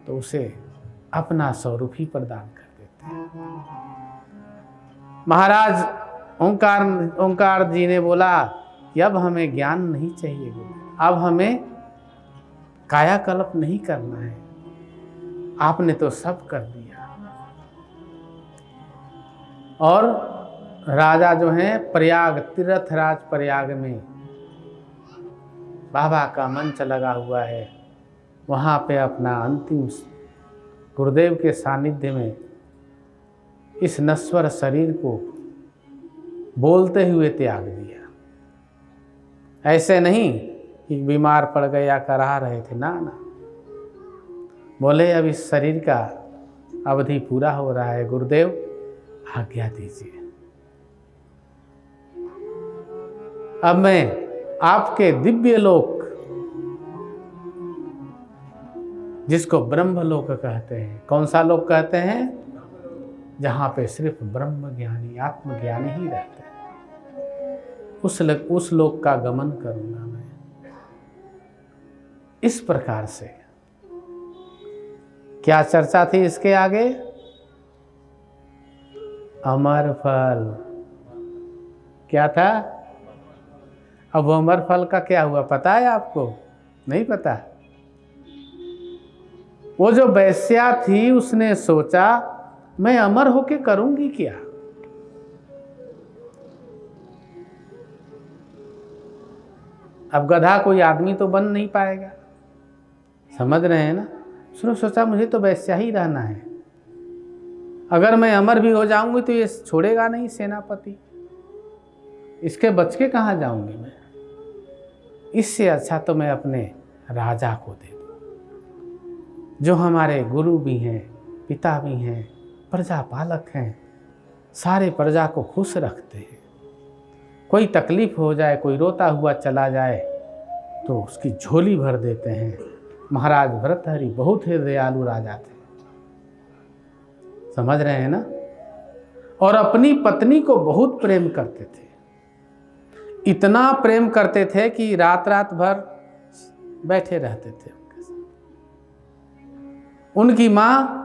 तो उसे अपना स्वरूप ही प्रदान कर देते हैं। महाराज ओंकार जी ने बोला कि अब हमें ज्ञान नहीं चाहिए गुरु, अब हमें कायाकल्प नहीं करना है, आपने तो सब कर दिया। और राजा जो हैं प्रयाग, तीर्थराज प्रयाग में बाबा का मंच लगा हुआ है, वहाँ पे अपना अंतिम गुरुदेव के सानिध्य में इस नश्वर शरीर को बोलते हुए त्याग दिया। ऐसे नहीं कि बीमार पड़ गए या करा रहे थे, ना ना, बोले अब इस शरीर का अवधि पूरा हो रहा है, गुरुदेव आज्ञा दीजिए। अब मैं आपके दिव्य लोक, जिसको ब्रह्म लोक कहते हैं, कौन सा लोक कहते हैं? जहाँ पे सिर्फ ब्रह्म ज्ञानी, आत्मज्ञानी ही रहते हैं, उस लोक का गमन करूंगा मैं। इस प्रकार से क्या चर्चा थी इसके आगे? अमर फल। क्या था? अब वो अमर फल का क्या हुआ पता है आपको? नहीं पता? वो जो वैश्या थी उसने सोचा मैं अमर होके करूंगी क्या? अब गधा कोई आदमी तो बन नहीं पाएगा, समझ रहे हैं ना? उसने सोचा मुझे तो वैश्या ही रहना है, अगर मैं अमर भी हो जाऊंगी तो ये छोड़ेगा नहीं सेनापति, इसके बच के कहाँ जाऊंगी मैं? इससे अच्छा तो मैं अपने राजा को दे दूं, जो हमारे गुरु भी हैं, पिता भी हैं, प्रजा पालक हैं, सारे प्रजा को खुश रखते हैं। कोई तकलीफ हो जाए, कोई रोता हुआ चला जाए तो उसकी झोली भर देते हैं। महाराज भर्तृहरि बहुत ही दयालु राजा थे, समझ रहे हैं ना? और अपनी पत्नी को बहुत प्रेम करते थे, इतना प्रेम करते थे कि रात रात भर बैठे रहते थे उनके साथ। उनकी माँ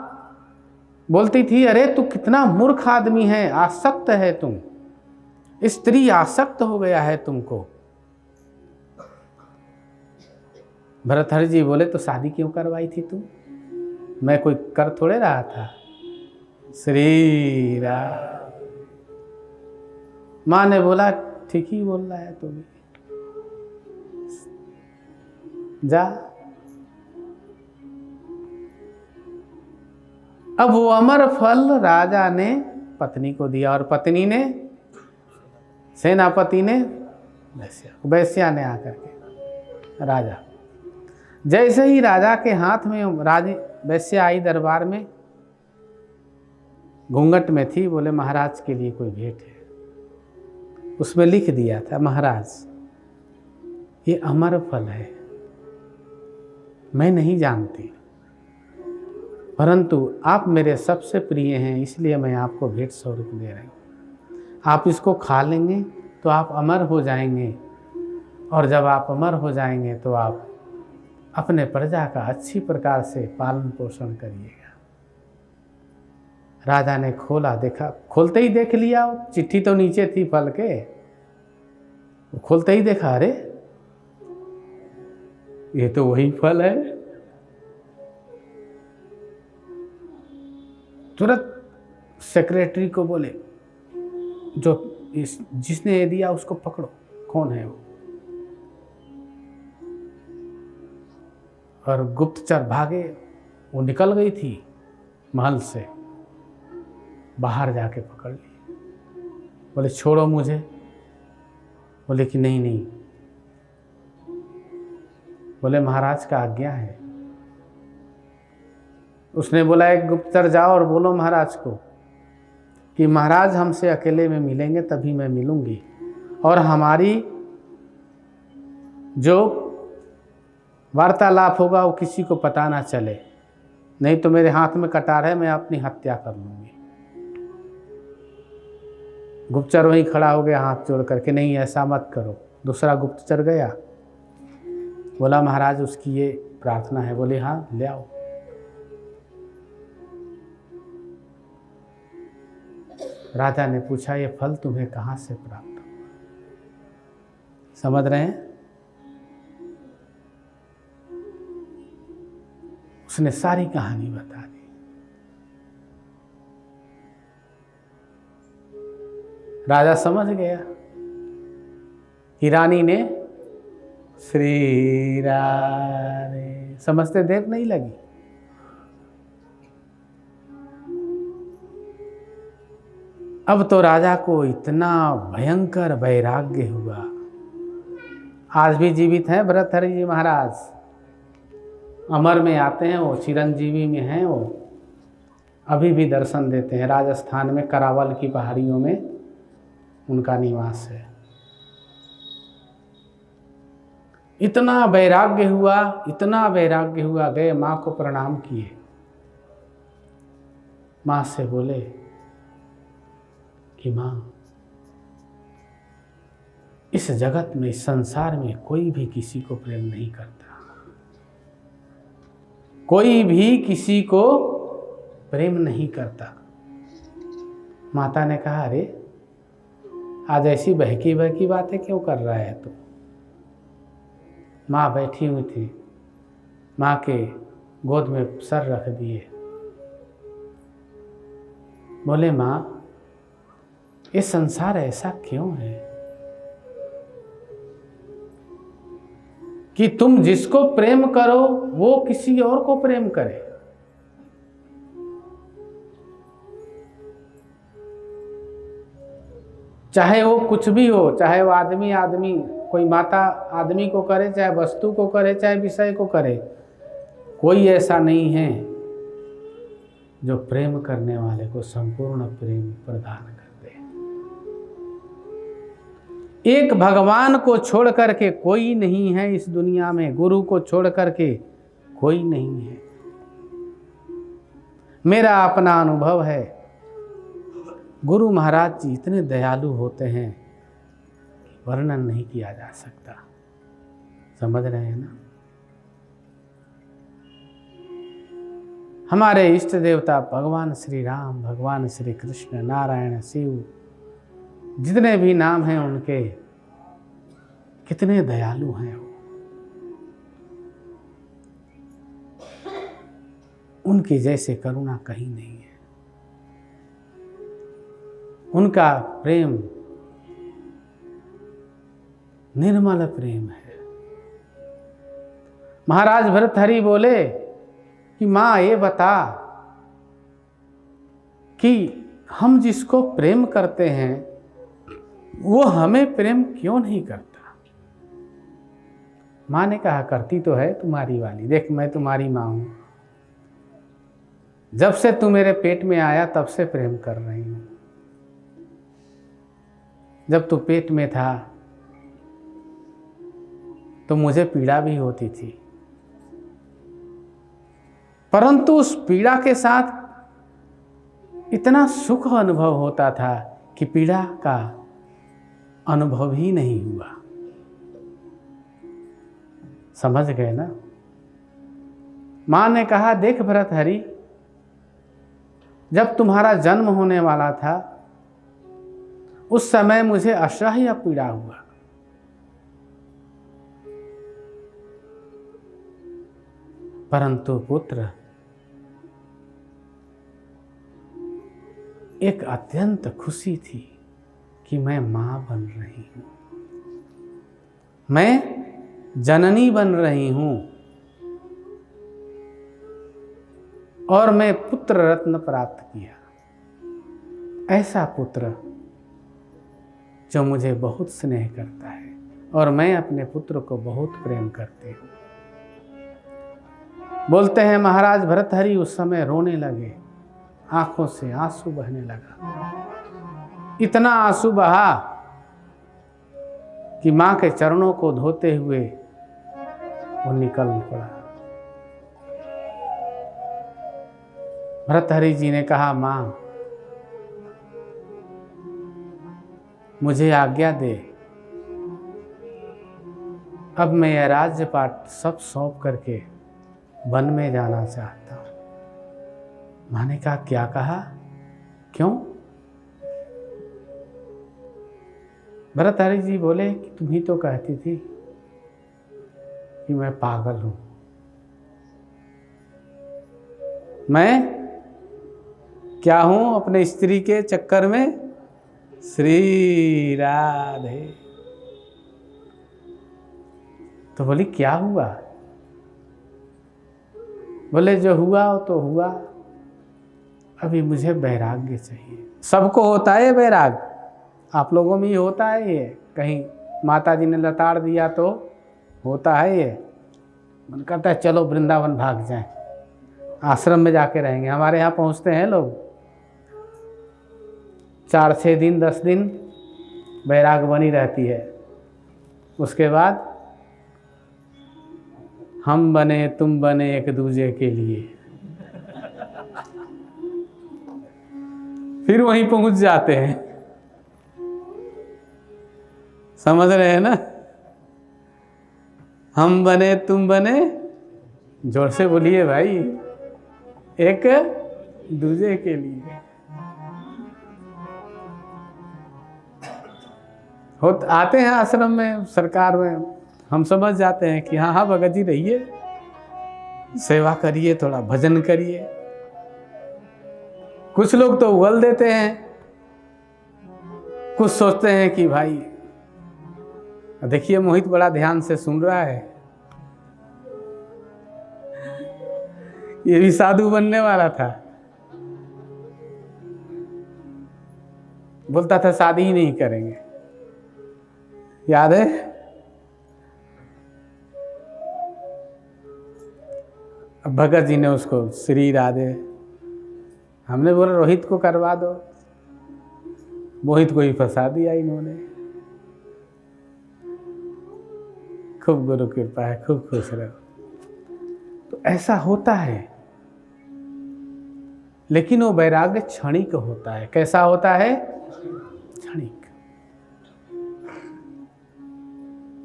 बोलती थी, अरे तू कितना मूर्ख आदमी है, आसक्त है तुम, स्त्री आसक्त हो गया है तुमको। भर्तृहरि जी बोले तो शादी क्यों करवाई थी तू? मैं कोई कर थोड़े रहा था। श्री राम। माँ ने बोला ठीक ही बोल रहा है तू भी, जा। अब वो अमर फल राजा ने पत्नी को दिया और पत्नी ने, सेनापति ने वैश्या ने आकर के राजा, जैसे ही राजा के हाथ में वैश्या आई दरबार में, घूंघट में थी, बोले महाराज के लिए कोई भेंट है। उसमें लिख दिया था, महाराज ये अमर फल है, मैं नहीं जानती, परंतु आप मेरे सबसे प्रिय हैं, इसलिए मैं आपको भेंट स्वरूप दे रही हूँ। आप इसको खा लेंगे तो आप अमर हो जाएंगे, और जब आप अमर हो जाएंगे तो आप अपने प्रजा का अच्छी प्रकार से पालन पोषण करिएगा। राजा ने खोला, देखा, खोलते ही देख लिया, चिट्ठी तो नीचे थी फल के, खोलते ही देखा, अरे ये तो वही फल है। तुरंत सेक्रेटरी को बोले, जो जिसने ये दिया उसको पकड़ो, कौन है वो? और गुप्तचर भागे, वो निकल गई थी महल से, बाहर जाके पकड़ ली। बोले छोड़ो मुझे, बोले कि नहीं नहीं, बोले महाराज का आज्ञा है। उसने बोला एक गुप्तचर जाओ और बोलो महाराज को कि महाराज हमसे अकेले में मिलेंगे तभी मैं मिलूंगी, और हमारी जो वार्तालाप होगा वो किसी को पता ना चले, नहीं तो मेरे हाथ में कटार है, मैं अपनी हत्या कर लूँगी। गुप्तचर वहीं खड़ा हो गया हाथ जोड़ करके, नहीं ऐसा मत करो। दूसरा गुप्तचर गया, बोला महाराज उसकी ये प्रार्थना है। बोले हाँ ले आओ। राजा ने पूछा, ये फल तुम्हें कहाँ से प्राप्त हुआ? समझ रहे हैं? उसने सारी कहानी बता दी। राजा समझ गया कि रानी ने श्री राधे, समझते देर नहीं लगी। अब तो राजा को इतना भयंकर वैराग्य हुआ। आज भी जीवित हैं भर्तृहरि जी महाराज, अमर में आते हैं, वो चिरंजीवी में हैं, वो अभी भी दर्शन देते हैं। राजस्थान में करावल की पहाड़ियों में उनका निवास है। इतना वैराग्य हुआ, इतना वैराग्य हुआ, गए माँ को प्रणाम किए। माँ से बोले कि माँ, इस जगत में, इस संसार में कोई भी किसी को प्रेम नहीं करता, कोई भी किसी को प्रेम नहीं करता। माता ने कहा, अरे आज ऐसी बहकी बहकी बातें क्यों कर रहा है तू? माँ बैठी हुई थी, माँ के गोद में सर रख दिए। बोले, माँ ये संसार ऐसा क्यों है कि तुम जिसको प्रेम करो वो किसी और को प्रेम करे? चाहे वो कुछ भी हो, चाहे वो आदमी कोई माता आदमी को करे, चाहे वस्तु को करे, चाहे विषय को करे, कोई ऐसा नहीं है जो प्रेम करने वाले को संपूर्ण प्रेम प्रदान कर दे। एक भगवान को छोड़ करके कोई नहीं है इस दुनिया में, गुरु को छोड़ करके कोई नहीं है। मेरा अपना अनुभव है, गुरु महाराज जी इतने दयालु होते हैं कि वर्णन नहीं किया जा सकता। समझ रहे हैं ना? हमारे इष्ट देवता भगवान श्री राम, भगवान श्री कृष्ण, नारायण, शिव, जितने भी नाम हैं उनके, कितने दयालु हैं वो। उनकी जैसे करुणा कहीं नहीं है। उनका प्रेम निर्मल प्रेम है। महाराज भर्तृहरि बोले कि माँ ये बता कि हम जिसको प्रेम करते हैं वो हमें प्रेम क्यों नहीं करता? माँ ने कहा, करती तो है तुम्हारी वाली, देख मैं तुम्हारी माँ हूं, जब से तू मेरे पेट में आया तब से प्रेम कर रही हूं। जब तू पेट में था तो मुझे पीड़ा भी होती थी, परंतु उस पीड़ा के साथ इतना सुख अनुभव होता था कि पीड़ा का अनुभव ही नहीं हुआ। समझ गए ना? माँ ने कहा, देख भर्तृहरि, जब तुम्हारा जन्म होने वाला था उस समय मुझे असह्य पीड़ा हुआ, परंतु पुत्र एक अत्यंत खुशी थी कि मैं मां बन रही हूं, मैं जननी बन रही हूं और मैं पुत्र रत्न प्राप्त किया। ऐसा पुत्र जो मुझे बहुत स्नेह करता है और मैं अपने पुत्र को बहुत प्रेम करती हूँ। बोलते हैं महाराज भर्तृहरि उस समय रोने लगे, आंखों से आंसू बहने लगा। इतना आंसू बहा कि मां के चरणों को धोते हुए वो निकल पड़ा। भर्तृहरि जी ने कहा, मां मुझे आज्ञा दे, अब मैं यह राज्य पाठ सब सौंप करके वन में जाना चाहता हूं। माँ ने कहा, क्या कहा? क्यों? भर्तृहरि जी बोले कि तुम ही तो कहती थी कि मैं पागल हूं, मैं क्या हूं अपने स्त्री के चक्कर में? श्री राधे। तो बोली क्या हुआ? बोले जो हुआ वो तो हुआ, अभी मुझे वैराग्य चाहिए। सबको होता है वैराग, आप लोगों में ही होता है ये, कहीं माता जी ने लताड़ दिया तो होता है ये। मन करता है चलो वृंदावन भाग जाएं, आश्रम में जाके रहेंगे। हमारे यहाँ पहुँचते हैं लोग 4-6 दिन 10 दिन वैराग बनी रहती है, उसके बाद हम बने तुम बने एक दूजे के लिए, फिर वहीं पहुंच जाते हैं। समझ रहे हैं ना? हम बने तुम बने, जोर से बोलिए भाई, एक दूजे के लिए। आते हैं आश्रम में, सरकार में, हम समझ जाते हैं कि हाँ हाँ भगत जी रहिए, सेवा करिए, थोड़ा भजन करिए। कुछ लोग तो उगल देते हैं, कुछ सोचते हैं कि भाई देखिए मोहित बड़ा ध्यान से सुन रहा है, ये भी साधु बनने वाला था, बोलता था शादी ही नहीं करेंगे, याद है? अब भगत जी ने उसको श्री राधे, हमने बोला रोहित को करवा दो, मोहित को ही फंसा दिया इन्होंने। खूब गुरु कृपा है, खूब खुश रहो। तो ऐसा होता है, लेकिन वो वैराग्य क्षणिक होता है। कैसा होता है? क्षणिक।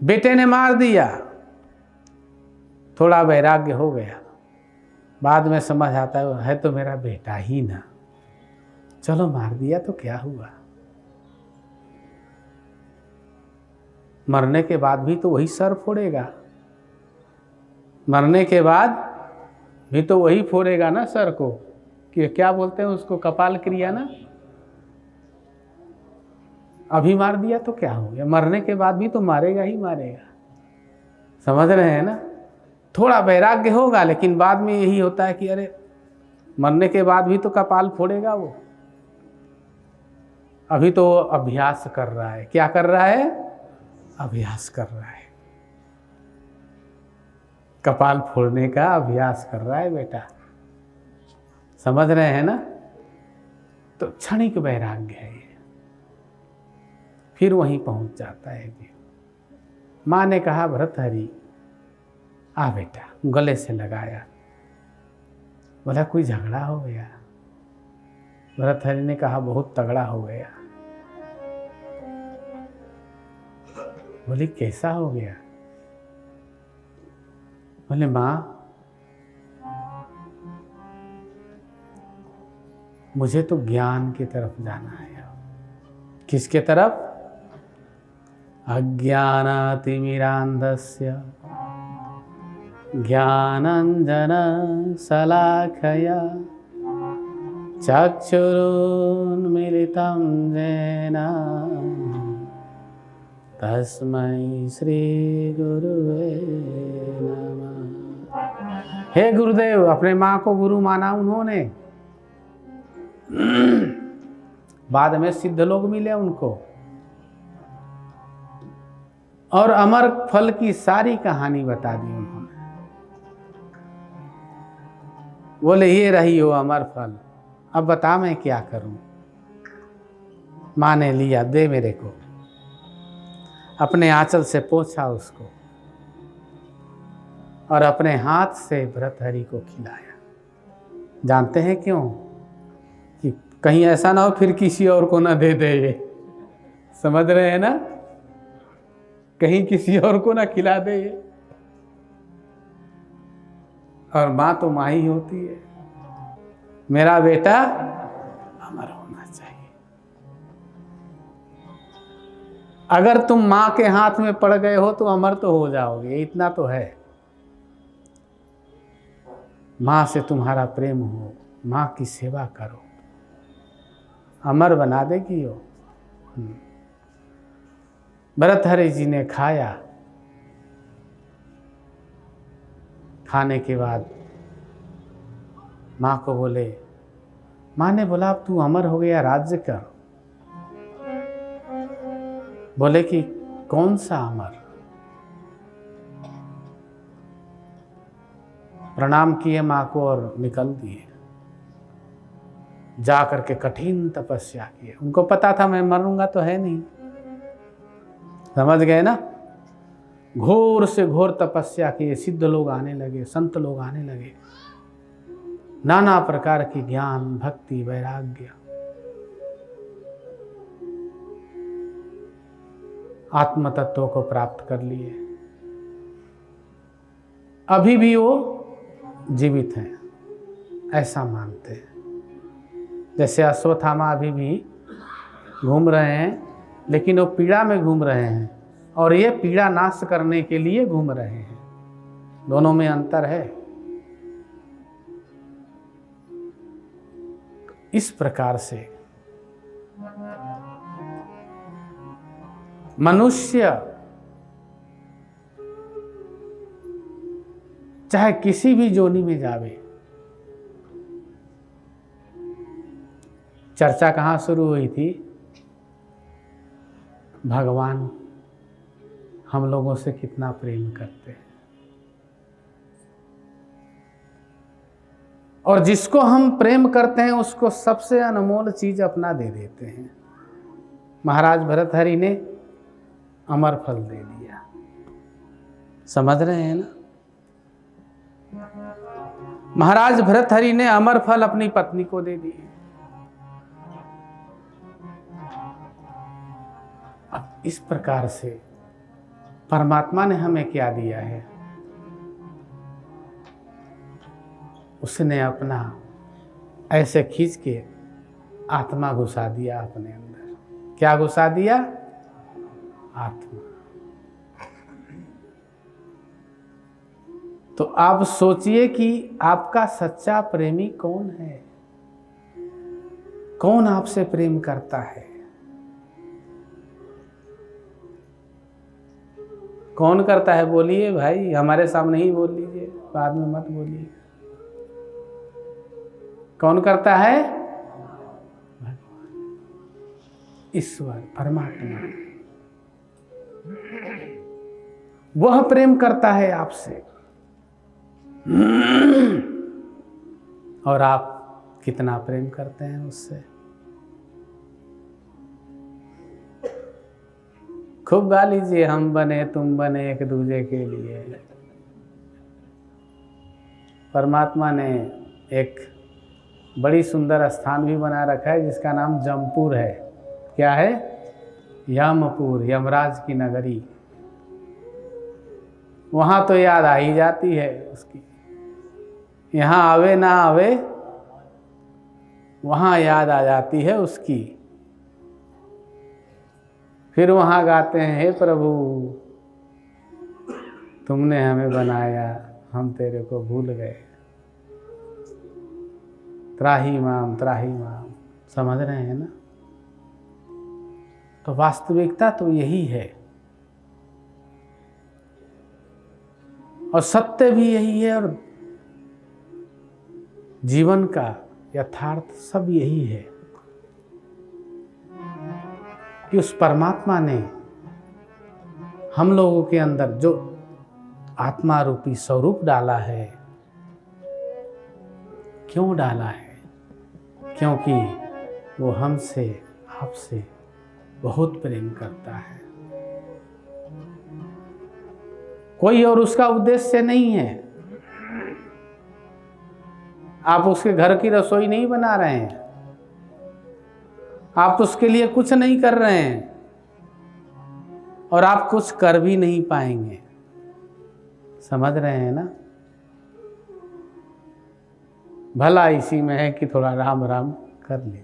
बेटे ने मार दिया, थोड़ा वैराग्य हो गया, बाद में समझ आता है तो मेरा बेटा ही ना, चलो मार दिया तो क्या हुआ, मरने के बाद भी तो वही सर फोड़ेगा, मरने के बाद भी तो वही फोड़ेगा ना सर को, कि क्या बोलते हैं उसको, कपाल क्रिया ना। अभी मार दिया तो क्या हो गया, मरने के बाद भी तो मारेगा ही मारेगा। समझ रहे हैं ना? थोड़ा वैराग्य होगा, लेकिन बाद में यही होता है कि अरे मरने के बाद भी तो कपाल फोड़ेगा वो। अभी तो अभ्यास कर रहा है। क्या कर रहा है? अभ्यास कर रहा है, कपाल फोड़ने का अभ्यास कर रहा है बेटा। समझ रहे हैं ना? तो क्षणिक वैराग्य है ये, फिर वहीं पहुंच जाता है। माँ ने कहा भर्तृहरि आ बेटा, गले से लगाया, बोला कोई झगड़ा हो गया? भर्तृहरि ने कहा बहुत तगड़ा हो गया। बोली कैसा हो गया? बोले माँ मुझे तो ज्ञान की तरफ जाना है। किसके तरफ? अज्ञानातिमिरान्धस्य ज्ञानाञ्जन शलाखया चक्षुरुन्मीलितं येन तस्मै श्री गुरुवे नमः। हे गुरुदेव, अपने माँ को गुरु माना उन्होंने, बाद में सिद्ध लोग मिले उनको, और अमर फल की सारी कहानी बता दी उन्होंने। बोले ये रही हो अमर फल, अब बता मैं क्या करूं। माँ ने लिया, दे मेरे को, अपने आंचल से पोंछा उसको और अपने हाथ से भर्तृहरि को खिलाया। जानते हैं क्यों? कि कहीं ऐसा ना हो फिर किसी और को ना दे दे ये। समझ रहे हैं ना? कहीं किसी और को ना खिला दे ये। और माँ तो माँ ही होती है। मेरा बेटा अमर होना चाहिए। अगर तुम माँ के हाथ में पड़ गए हो तो अमर तो हो जाओगे, इतना तो है। माँ से तुम्हारा प्रेम हो, माँ की सेवा करो, अमर बना देगी वो। भर्तहरि जी ने खाया, खाने के बाद माँ को बोले, माँ ने बोला अब तू अमर हो गया, राज्य कर। बोले कि कौन सा अमर? प्रणाम किए माँ को और निकल दिए। जा करके कठिन तपस्या की। उनको पता था मैं मरूंगा तो है नहीं, समझ गए ना। घोर से घोर तपस्या किए, सिद्ध लोग आने लगे, संत लोग आने लगे, नाना प्रकार की ज्ञान भक्ति वैराग्य, आत्म तत्व को प्राप्त कर लिए। अभी भी वो जीवित हैं, ऐसा मानते हैं। जैसे अश्वत्थामा अभी भी घूम रहे हैं, लेकिन वो पीड़ा में घूम रहे हैं और ये पीड़ा नाश करने के लिए घूम रहे हैं। दोनों में अंतर है। इस प्रकार से मनुष्य चाहे किसी भी जोनी में जावे, चर्चा कहाँ शुरू हुई थी? भगवान हम लोगों से कितना प्रेम करते हैं, और जिसको हम प्रेम करते हैं उसको सबसे अनमोल चीज अपना दे देते हैं। महाराज भर्तहरि ने अमर फल दे दिया, समझ रहे हैं ना। महाराज भर्तहरि ने अमर फल अपनी पत्नी को दे दिए। अब इस प्रकार से परमात्मा ने हमें क्या दिया है? उसने अपना ऐसे खींच के आत्मा घुसा दिया अपने अंदर। क्या घुसा दिया? आत्मा। तो आप सोचिए कि आपका सच्चा प्रेमी कौन है? कौन आपसे प्रेम करता है? कौन करता है? बोलिए भाई, हमारे सामने ही बोल लीजिए, बाद में मत बोलिए। कौन करता है? भगवान, ईश्वर, परमात्मा। वह प्रेम करता है आपसे। और आप कितना प्रेम करते हैं उससे? खूब गा लीजिए, हम बने तुम बने एक दूजे के लिए। परमात्मा ने एक बड़ी सुंदर स्थान भी बना रखा है जिसका नाम जमपुर है। क्या है? यमपुर, यमराज की नगरी। वहाँ तो याद आ ही जाती है उसकी। यहाँ आवे ना आवे, वहाँ याद आ जाती है उसकी। फिर वहाँ गाते हैं, हे प्रभु तुमने हमें बनाया, हम तेरे को भूल गए, त्राही माम त्राही माम। समझ रहे हैं ना। तो वास्तविकता तो यही है, और सत्य भी यही है, और जीवन का यथार्थ सब यही है कि उस परमात्मा ने हम लोगों के अंदर जो आत्मा रूपी स्वरूप डाला है। क्यों डाला है? क्योंकि वो हमसे, आपसे बहुत प्रेम करता है। कोई और उसका उद्देश्य नहीं है। आप उसके घर की रसोई नहीं बना रहे हैं, आप उसके लिए कुछ नहीं कर रहे हैं, और आप कुछ कर भी नहीं पाएंगे। समझ रहे हैं ना। भला इसी में है कि थोड़ा राम राम कर लीजिए।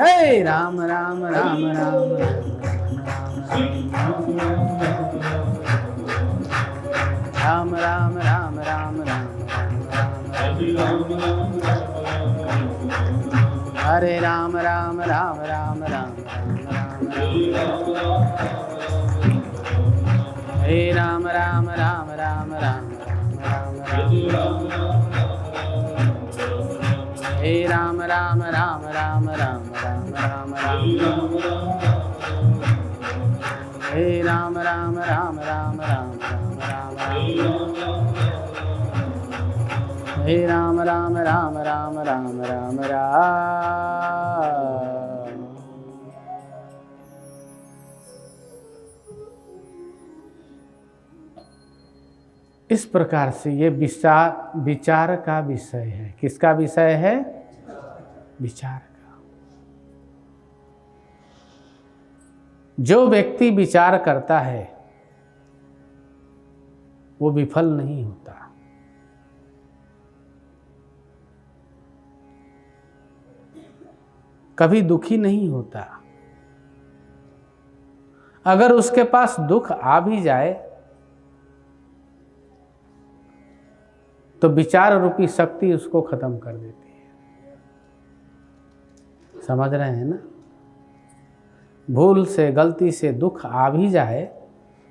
हे राम राम राम राम राम राम राम राम राम हरे राम राम राम राम राम हे राम राम राम राम राम हे राम राम राम राम राम राम राम हे राम राम राम राम राम राम हे राम राम राम राम राम राम राम। इस प्रकार से ये विचार का विषय है। किसका विषय है? विचार का। जो व्यक्ति विचार करता है वो विफल नहीं होता। कभी दुखी नहीं होता। अगर उसके पास दुख आ भी जाए तो विचार रूपी शक्ति उसको खत्म कर देती है। समझ रहे हैं ना? भूल से गलती से दुख आ भी जाए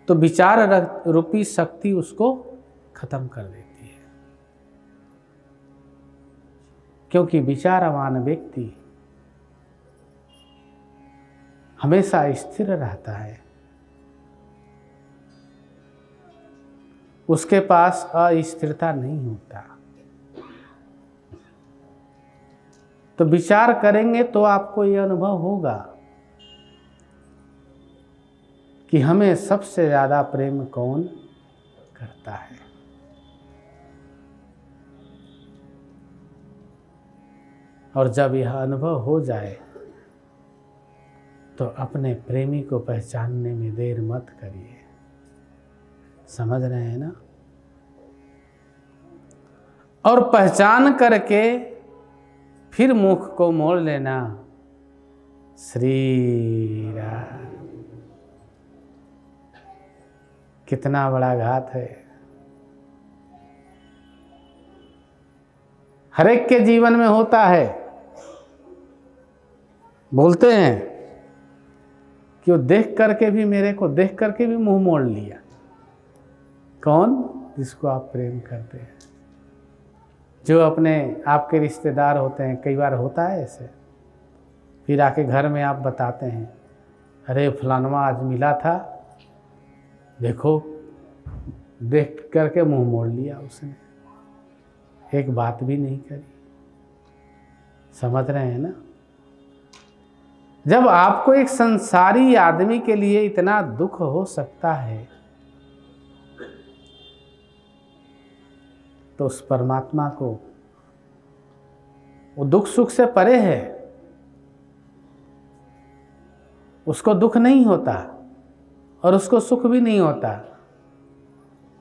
तो विचार रूपी शक्ति उसको खत्म कर देती है। क्योंकि विचारवान व्यक्ति हमेशा स्थिर रहता है। उसके पास अस्थिरता नहीं होता। तो विचार करेंगे तो आपको यह अनुभव होगा कि हमें सबसे ज्यादा प्रेम कौन करता है। और जब यह अनुभव हो जाए तो अपने प्रेमी को पहचानने में देर मत करिए। समझ रहे हैं ना? और पहचान करके फिर मुख को मोड़ लेना। श्री राम। कितना बड़ा घात है। हर एक के जीवन में होता है। बोलते हैं कि वो देख करके भी, मेरे को देख करके भी मुंह मोड़ लिया। कौन? जिसको आप प्रेम करते हैं, जो अपने आपके रिश्तेदार होते हैं। कई बार होता है ऐसे। फिर आके घर में आप बताते हैं, अरे फलानवा आज मिला था, देखो, देख करके मुंह मोड़ लिया उसने, एक बात भी नहीं करी। समझ रहे हैं ना? जब आपको एक संसारी आदमी के लिए इतना दुख हो सकता है तो उस परमात्मा को, वो दुख सुख से परे है, उसको दुख नहीं होता और उसको सुख भी नहीं होता।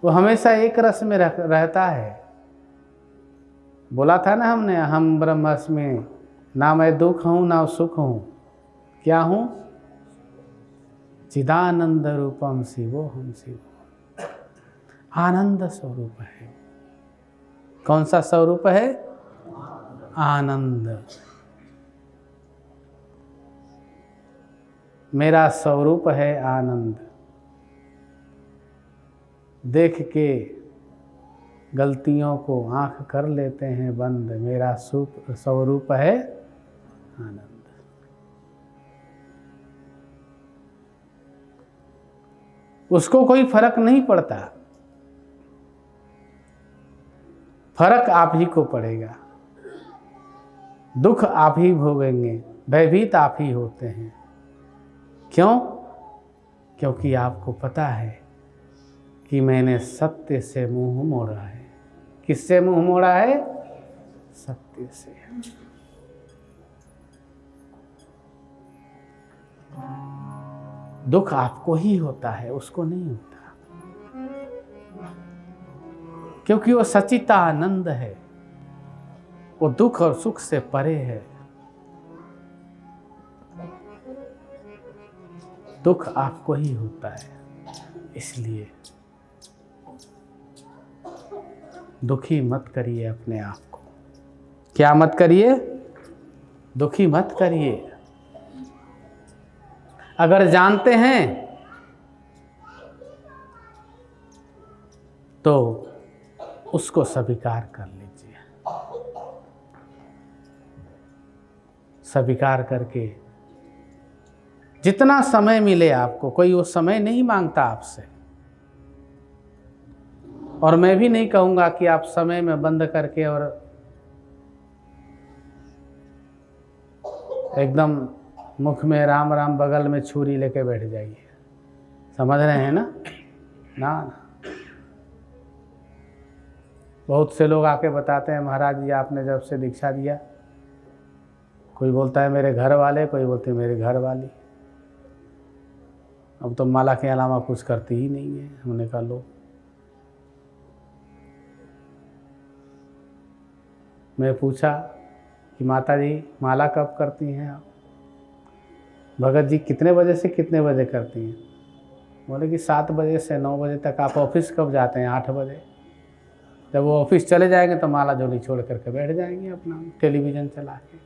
वो हमेशा एक रस में रहता है। बोला था ना हमने, हम ब्रह्मस्मि, ना मैं दुख हूं ना सुख हूं। क्या हूं? चिदानंद रूपम शिवो हम शिव। आनंद स्वरूप है। कौन सा स्वरूप है? आनंद। मेरा स्वरूप है आनंद। देख के गलतियों को आंख कर लेते हैं बंद। मेरा स्वरूप है आनंद। उसको कोई फर्क नहीं पड़ता। फर्क आप ही को पड़ेगा। दुख आप ही भोगेंगे, भयभीत आप ही होते हैं। क्यों? क्योंकि आपको पता है कि मैंने सत्य से मुंह मोड़ा है। किससे मुंह मोड़ा है? सत्य से। दुख आपको ही होता है, उसको नहीं होता। क्योंकि वो सचिता आनंद है। वो दुख और सुख से परे है। दुख आपको ही होता है। इसलिए दुखी मत करिए अपने आप को। क्या मत करिए? दुखी मत करिए। अगर जानते हैं तो उसको स्वीकार कर लीजिए। स्वीकार करके जितना समय मिले आपको, कोई वो समय नहीं मांगता आपसे, और मैं भी नहीं कहूँगा कि आप समय में बंद करके और एकदम मुख में राम राम बगल में छुरी लेके बैठ जाइए। समझ रहे हैं ना? ना। बहुत से लोग आके बताते हैं, महाराज जी आपने जब से दीक्षा दिया, कोई बोलता है मेरे घर वाले, कोई बोलते हैं मेरे घर वाली, अब तो माला के अलावा कुछ करती ही नहीं है। हमने कहा लो, मैं पूछा कि माता जी माला कब करती हैं आप? भगत जी कितने बजे से कितने बजे करती हैं? बोले कि 7 बजे से 9 बजे तक। आप ऑफिस कब जाते हैं? 8 बजे। जब वो ऑफिस चले जाएंगे तो माला झोली छोड़ करके बैठ जाएंगे अपना टेलीविज़न चला के।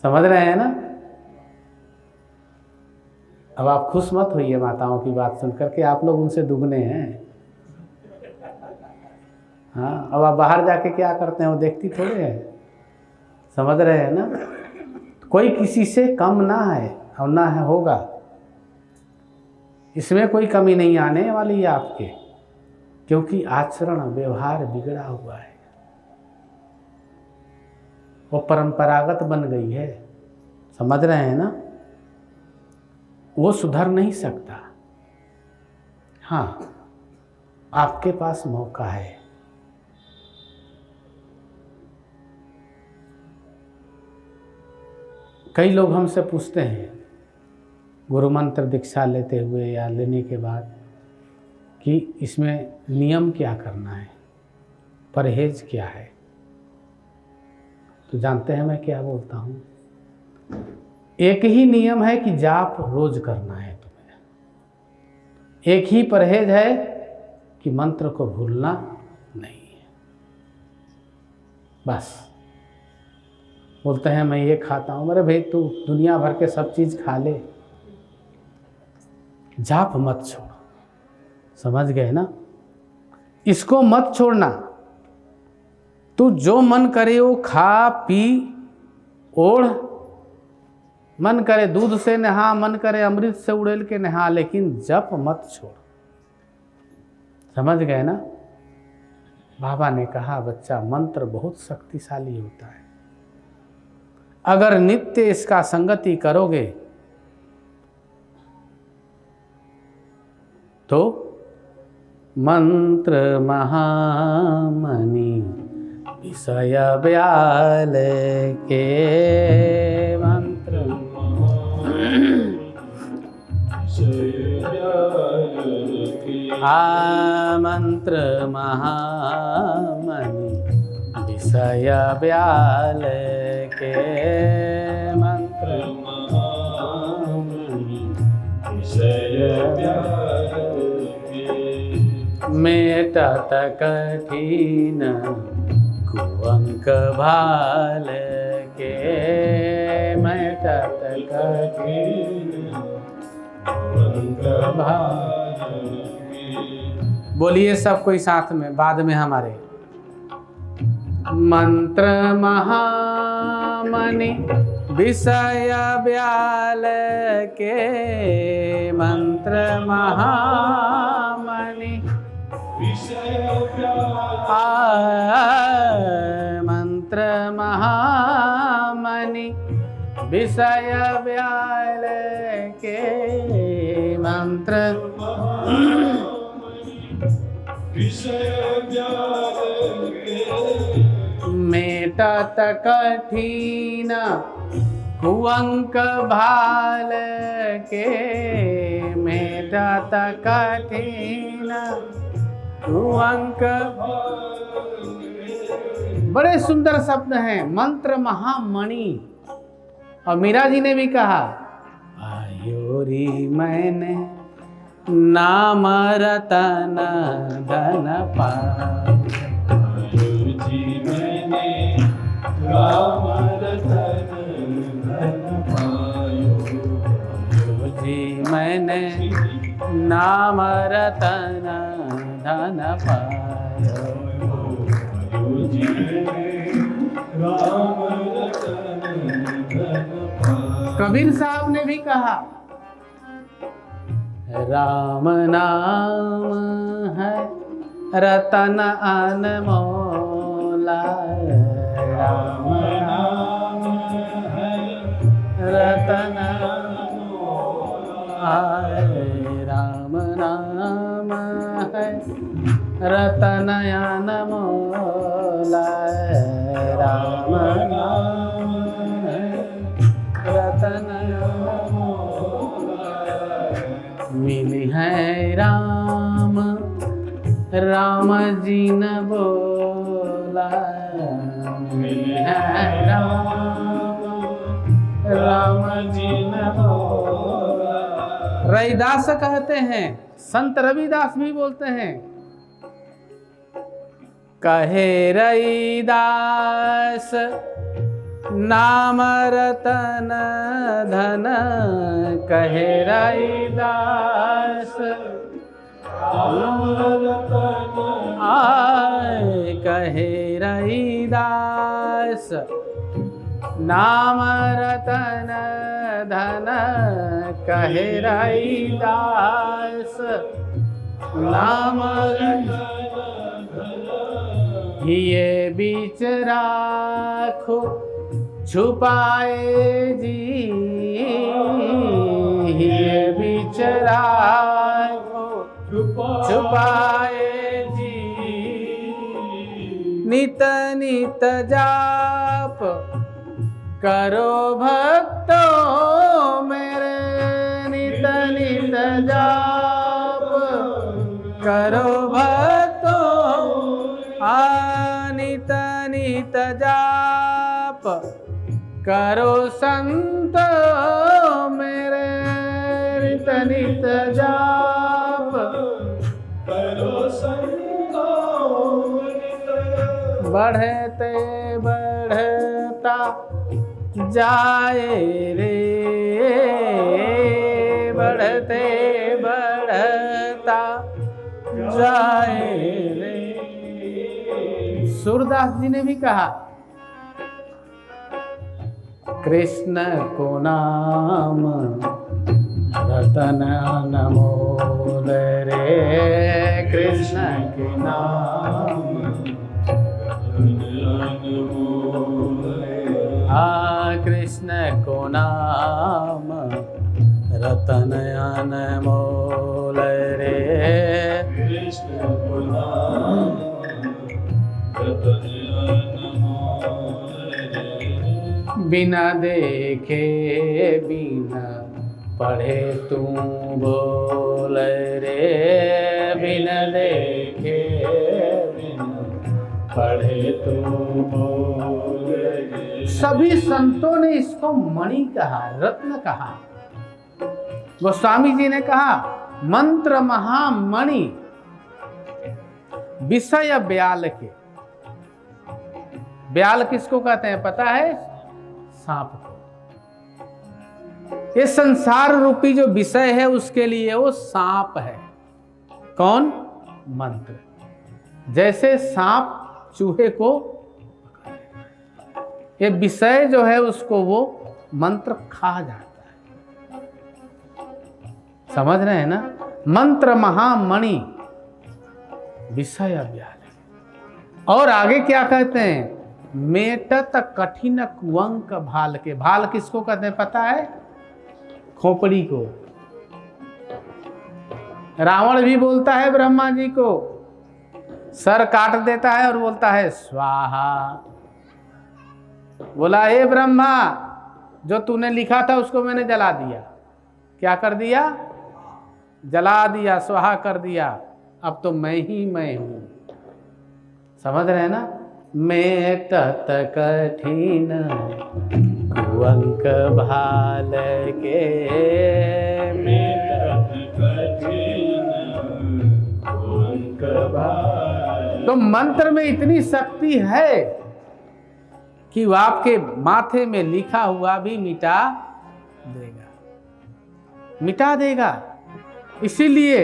समझ रहे हैं ना? अब आप खुश मत होइए माताओं की बात सुन करके, आप लोग उनसे दुगने हैं। हाँ, अब आप बाहर जाके क्या करते हैं वो देखती थोड़े है। समझ रहे हैं ना? कोई किसी से कम ना है और ना है होगा। इसमें कोई कमी नहीं आने वाली है आपके, क्योंकि आचरण व्यवहार बिगड़ा हुआ है, वो परंपरागत बन गई है। समझ रहे हैं ना? वो सुधर नहीं सकता। हाँ, आपके पास मौका है। कई लोग हमसे पूछते हैं गुरु मंत्र दीक्षा लेते हुए या लेने के बाद कि इसमें नियम क्या करना है, परहेज क्या है। तो जानते हैं मैं क्या बोलता हूँ? एक ही नियम है कि जाप रोज करना है तुम्हें। एक ही परहेज है कि मंत्र को भूलना नहीं है। बस बोलते हैं मैं ये खाता हूँ। अरे भाई तू दुनिया भर के सब चीज़ खा ले, जाप मत छोड़। समझ गए ना? इसको मत छोड़ना। तू जो मन करे वो खा पी ओढ़, मन करे दूध से नहा, मन करे अमृत से उड़ेल के नहा, लेकिन जप मत छोड़। समझ गए ना? बाबा ने कहा बच्चा मंत्र बहुत शक्तिशाली होता है। अगर नित्य इसका संगति करोगे तो मंत्र महामणि विषय ब्याल के, मंत्र मंत्र महामणि विषय ब्याल के, मंत्र महामणि विषय ब्याल के, मेटत कठिन कुअंक भाल के, मेटत कठिन कुअंक भाल के। बोलिए सब कोई साथ में, बाद में हमारे। मंत्र महामणि विषय ब्याल के, मंत्र महामणि विषय मंत्र महामणि विषय ब्याल के, मंत्र विषय ब्याल के, मेटत कठिन कुअंक भाल के, मेटत कठिन कुअंक। बड़े सुंदर शब्द हैं, मंत्र महामणि। और मीरा जी ने भी कहा योरी मैंने नाम रतन धन पायो। जी मैंने राम रतन धन पायो। जी मैंने नाम रतन धन पायो। जी मैंने राम रतन धन पायो। कबीर साहब ने भी कहा राम नाम है रतन अनमोला। राम नाम है रतन राम नाम है रतन अनमोला। राम नाम है रतन मिली है राम राम जी न बोला। मिली है राम जी न बोला। रविदास कहते हैं, संत रविदास भी बोलते हैं, कहे रविदास नाम रतन धन। कहे रविदास आए। कहे रविदास नाम रतन धन। कहे रविदास नाम ये बीच राखो छुपाए जी। ये बीच राखो छुपाए जी। नित नित जाप करो भक्तों मेरे। नित नित जाप करो भक्तों। नित नित जाप करो संत मेरे। नित नित जाप करो संत। बढ़ते बढ़ता जाए रे। बढ़ते बढ़ता जाए रे। सूरदास जी ने भी कहा कृष्ण को नाम रतन अनमोल रे। कृष्ण के नाम कृष्ण को नाम रतन अनमोल रे। कृष्ण को नाम रतन अनमोल रे। बिना देखे बिना पढ़े तू बोल रे। बिना देखे बिना पढ़े तू बोल रे। सभी संतों ने इसको मणि कहा, रत्न कहा। गोस्वामी जी ने कहा मंत्र महामणि विषय ब्याल के। ब्याल किसको कहते हैं पता है? सांप को। ये संसार रूपी जो विषय है उसके लिए वो सांप है। कौन? मंत्र। जैसे सांप चूहे को, ये विषय जो है उसको वो मंत्र खा जाता है। समझ रहे हैं ना? मंत्र महामणि विषय ब्याल। और आगे क्या कहते हैं? मेटत कठिन कुअंक भाल के। भाल किसको कहते हैं पता है? खोपड़ी को। रावण भी बोलता है ब्रह्मा जी को, सर काट देता है और बोलता है स्वाहा। बोला हे ब्रह्मा, जो तूने लिखा था उसको मैंने जला दिया। क्या कर दिया? जला दिया, स्वाहा कर दिया। अब तो मैं ही मैं हूं। समझ रहे हैं ना? मेटत कठिन कुअंक भाल के। तो मंत्र में इतनी शक्ति है कि वो आपके माथे में लिखा हुआ भी मिटा देगा। इसीलिए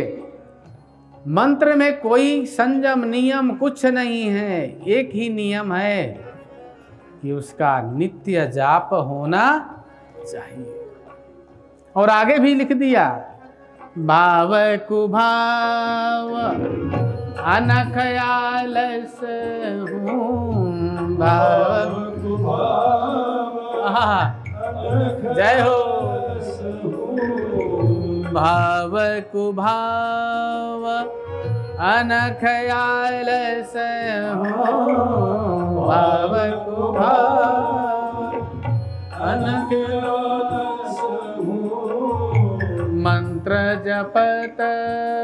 मंत्र में कोई संयम नियम कुछ नहीं है, एक ही नियम है कि उसका नित्य जाप होना चाहिए। और आगे भी लिख दिया, भाव कुभाव अनख आलस हूँ, भाव जय हो, भाव कुभाव अनख आलस हूँ, भाव कुभाव अनख आलस हूँ, मंत्र जपत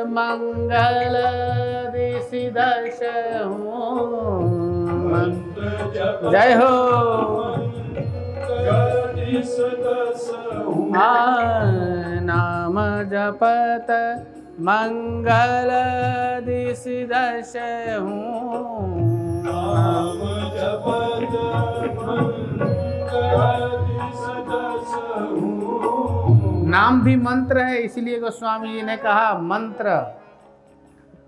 मंगल दिशि दश हूँ, जय हो, नाम जपत मंगल दिशि दश हूँ, नाम जपत मंगल दिशि दश हूँ। नाम भी मंत्र है, इसलिए गोस्वामी जी ने कहा मंत्र,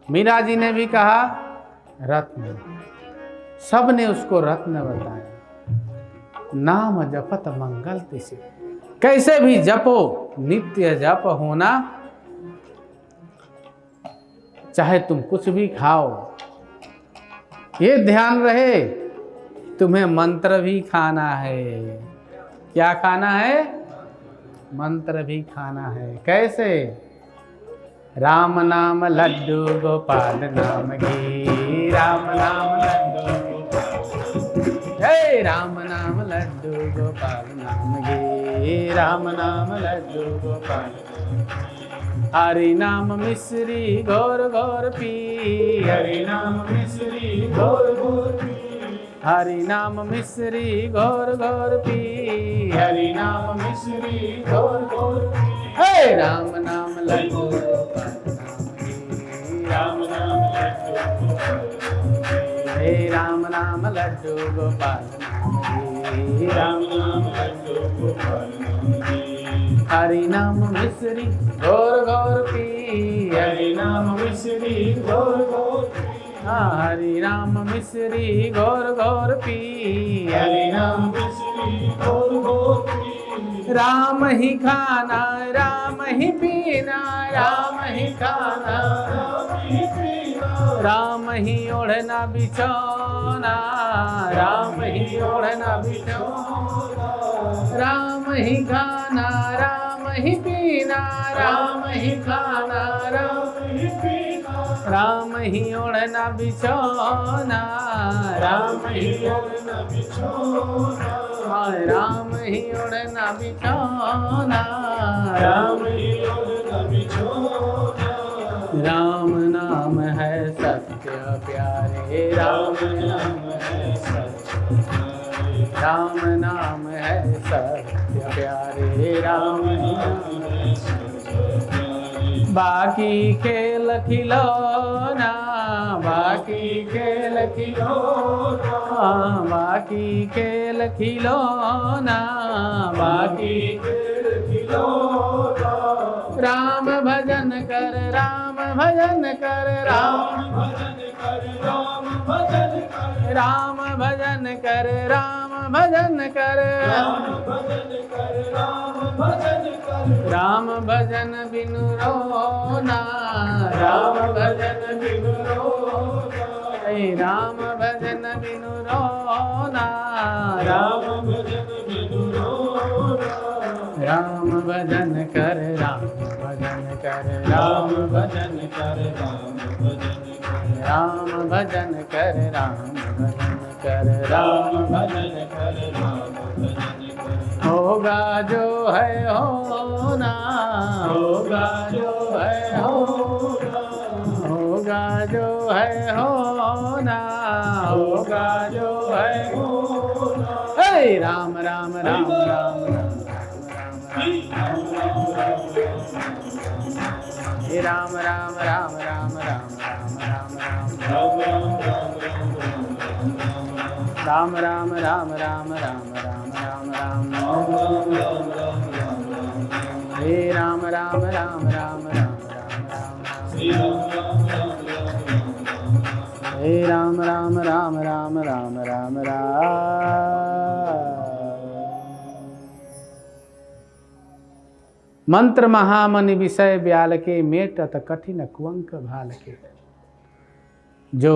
मीरा जी ने भी कहा रत्न, सब ने उसको रत्न बताया। नाम जपत मंगल दिशि, कैसे भी जपो, नित्य जप होना, चाहे तुम कुछ भी खाओ, ये ध्यान रहे तुम्हें मंत्र भी खाना है। क्या खाना है? मंत्र भी खाना है। कैसे? राम नाम लड्डू गोपाल नाम घी, राम नाम लड्डू, हे राम नाम लड्डू गोपाल नाम घी, राम नाम लड्डू गोपाल, हरि नाम मिश्री घोर घोर पी, हरि नाम मिश्री घोर घोर पी, हरि नाम मिश्री घोर घोर पी, हरि नाम मिश्री घोर घोर पी, हे राम नाम लड्डू गोपाल नाम घी, राम नाम लड्डू गोपाल, हे राम नाम लड्डू गोपाल नाम घी, राम नाम लड्डू गोपाल नाम घी, हरि नाम मिश्री घोर घोर पी, हरि नाम मिश्री घोर घोर पी, हरि नाम मिश्री घोर घोर पी, हरि नाम मिश्री घोर घोर पी, राम ही खाना राम ही पीना, राम ही खाना राम ही पीना, राम ही ओढ़ना बिछौना, राम ही ओढ़ना बिछौना, राम ही खाना राम ही पीना, राम ही खाना राम ही पीना, राम ही ओढ़ना बिछौना, राम ही ओढ़ना बिछौना, राम ही ओढ़ना बिछौना, राम ही ओढ़ना बिछौना, राम नाम है सत्य प्यारे, राम नाम है सत्य प्यारे, राम नाम है सत्य प्यारे, राम नाम है सत्य प्यारे, बाकी खेल खिलौना, बाकी खेल खिलौना, बाकी खेल खिलौना, बाकी खेल खिलौना, राम भजन कर, राम भजन कर, राम भजन कर, राम भजन कर, राम भजन कर, राम भजन कर, राम भजन कर, राम भजन कर, राम भजन बिनु रोना, राम भजन बिनु रोना, राम भजन बिनु रोना, राम भजन बिनु रोना, राम भजन कर, राम भजन कर, राम भजन कर, राम भजन कर, राम भजन कर, राम भजन कर, राम भजन कर, राम भजन कर, होगा जो है होना, होगा जो है होना, होगा जो है होना, होगा जो है होना, हे राम राम राम राम राम, हे राम राम राम राम राम राम राम राम राम राम राम राम राम राम राम हे राम राम राम राम राम राम हे राम राम राम राम राम राम मंत्र महामनि विषय ब्याल के मेटत कठिन कुंक भाल के। जो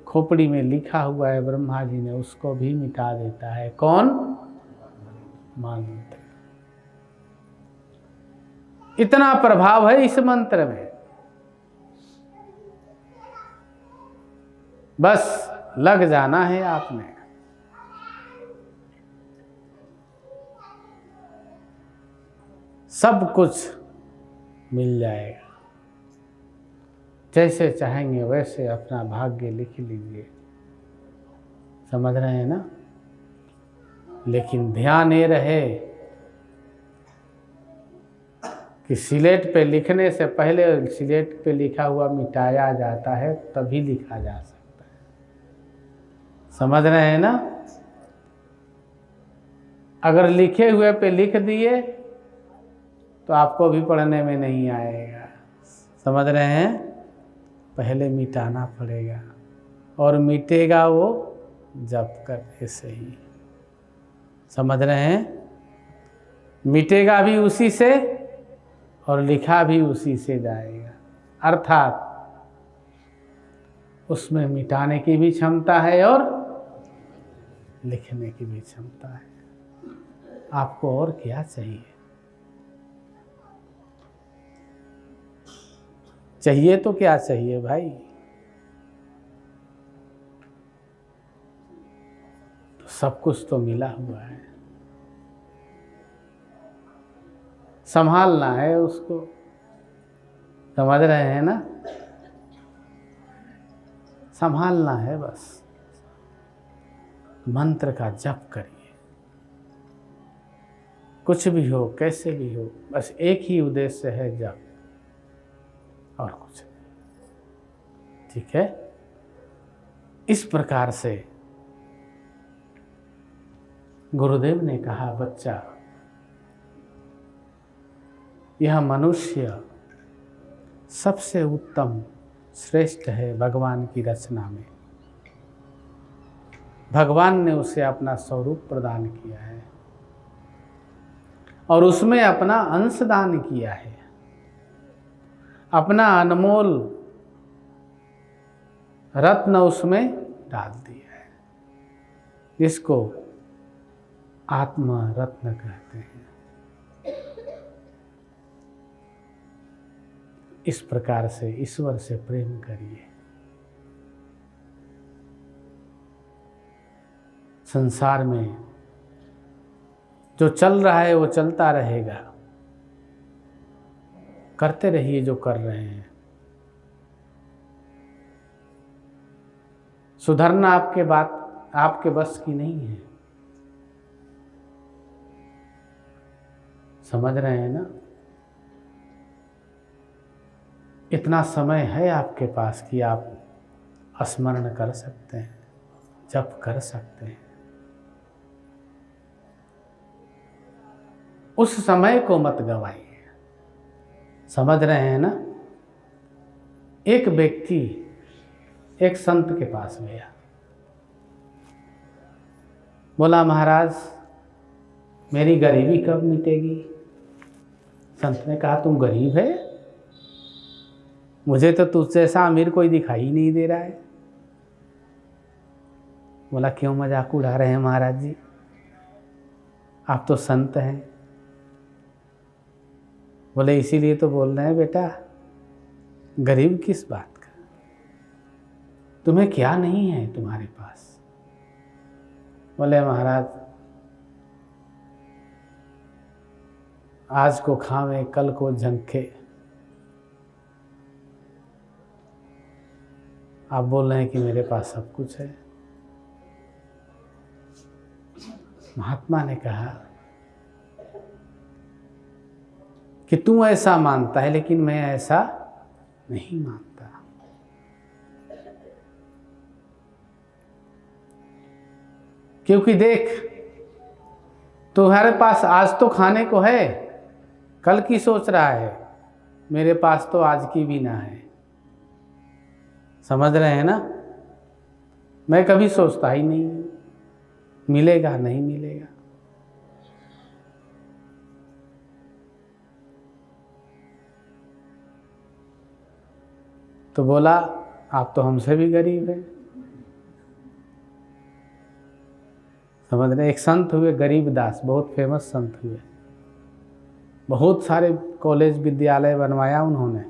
खोपड़ी में लिखा हुआ है ब्रह्मा जी ने उसको भी मिटा देता है। कौन? मंत्र। इतना प्रभाव है इस मंत्र में। बस लग जाना है आपने। सब कुछ मिल जाएगा। जैसे चाहेंगे वैसे अपना भाग्य लिख लीजिए। समझ रहे हैं ना? लेकिन ध्यान ये रहे कि स्लेट पे लिखने से पहले स्लेट पे लिखा हुआ मिटाया जाता है, तभी लिखा जा सकता है। समझ रहे हैं ना? अगर लिखे हुए पे लिख दिए तो आपको भी पढ़ने में नहीं आएगा। समझ रहे हैं? पहले मिटाना पड़ेगा, और मिटेगा वो जप करने से ही। समझ रहे हैं? मिटेगा भी उसी से और लिखा भी उसी से जाएगा। अर्थात उसमें मिटाने की भी क्षमता है और लिखने की भी क्षमता है। आपको और क्या चाहिए? चाहिए तो क्या चाहिए भाई? तो सब कुछ तो मिला हुआ है, संभालना है उसको। समझ रहे हैं ना? संभालना है बस। मंत्र का जप करिए, कुछ भी हो कैसे भी हो, बस एक ही उद्देश्य है, जप, और कुछ नहीं। ठीक है? इस प्रकार से गुरुदेव ने कहा, बच्चा, यह मनुष्य सबसे उत्तम श्रेष्ठ है भगवान की रचना में। भगवान ने उसे अपना स्वरूप प्रदान किया है और उसमें अपना अंश दान किया है, अपना अनमोल रत्न उसमें डाल दिया है, जिसको आत्मा रत्न कहते हैं। इस प्रकार से ईश्वर से प्रेम करिए। संसार में जो चल रहा है वो चलता रहेगा। करते रहिए जो कर रहे हैं। सुधरना आपके बस की नहीं है। समझ रहे हैं ना? इतना समय है आपके पास कि आप स्मरण कर सकते हैं, जप कर सकते हैं। उस समय को मत गंवाइए। समझ रहे हैं ना? एक व्यक्ति एक संत के पास गया, बोला, महाराज मेरी गरीबी कब मिटेगी? संत ने कहा, तुम गरीब है? मुझे तो तुझ जैसा अमीर कोई दिखाई नहीं दे रहा है। बोला, क्यों मजाक उड़ा रहे हैं महाराज जी, आप तो संत हैं। बोले, इसीलिए तो बोल रहे हैं बेटा, गरीब किस बात का? तुम्हें क्या नहीं है तुम्हारे पास? बोले, महाराज आज को खावे कल को झंखे। आप बोल रहे हैं कि मेरे पास सब कुछ है। महात्मा ने कहा, कि तू ऐसा मानता है, लेकिन मैं ऐसा नहीं मानता। क्योंकि देख, तुम्हारे पास आज तो खाने को है, कल की सोच रहा है, मेरे पास तो आज की भी ना है। समझ रहे हैं ना? मैं कभी सोचता ही नहीं मिलेगा नहीं मिलेगा। तो बोला आप तो हमसे भी गरीब हैं। समझ रहे? एक संत हुए गरीबदास, बहुत फेमस संत हुए, बहुत सारे कॉलेज विद्यालय बनवाया उन्होंने,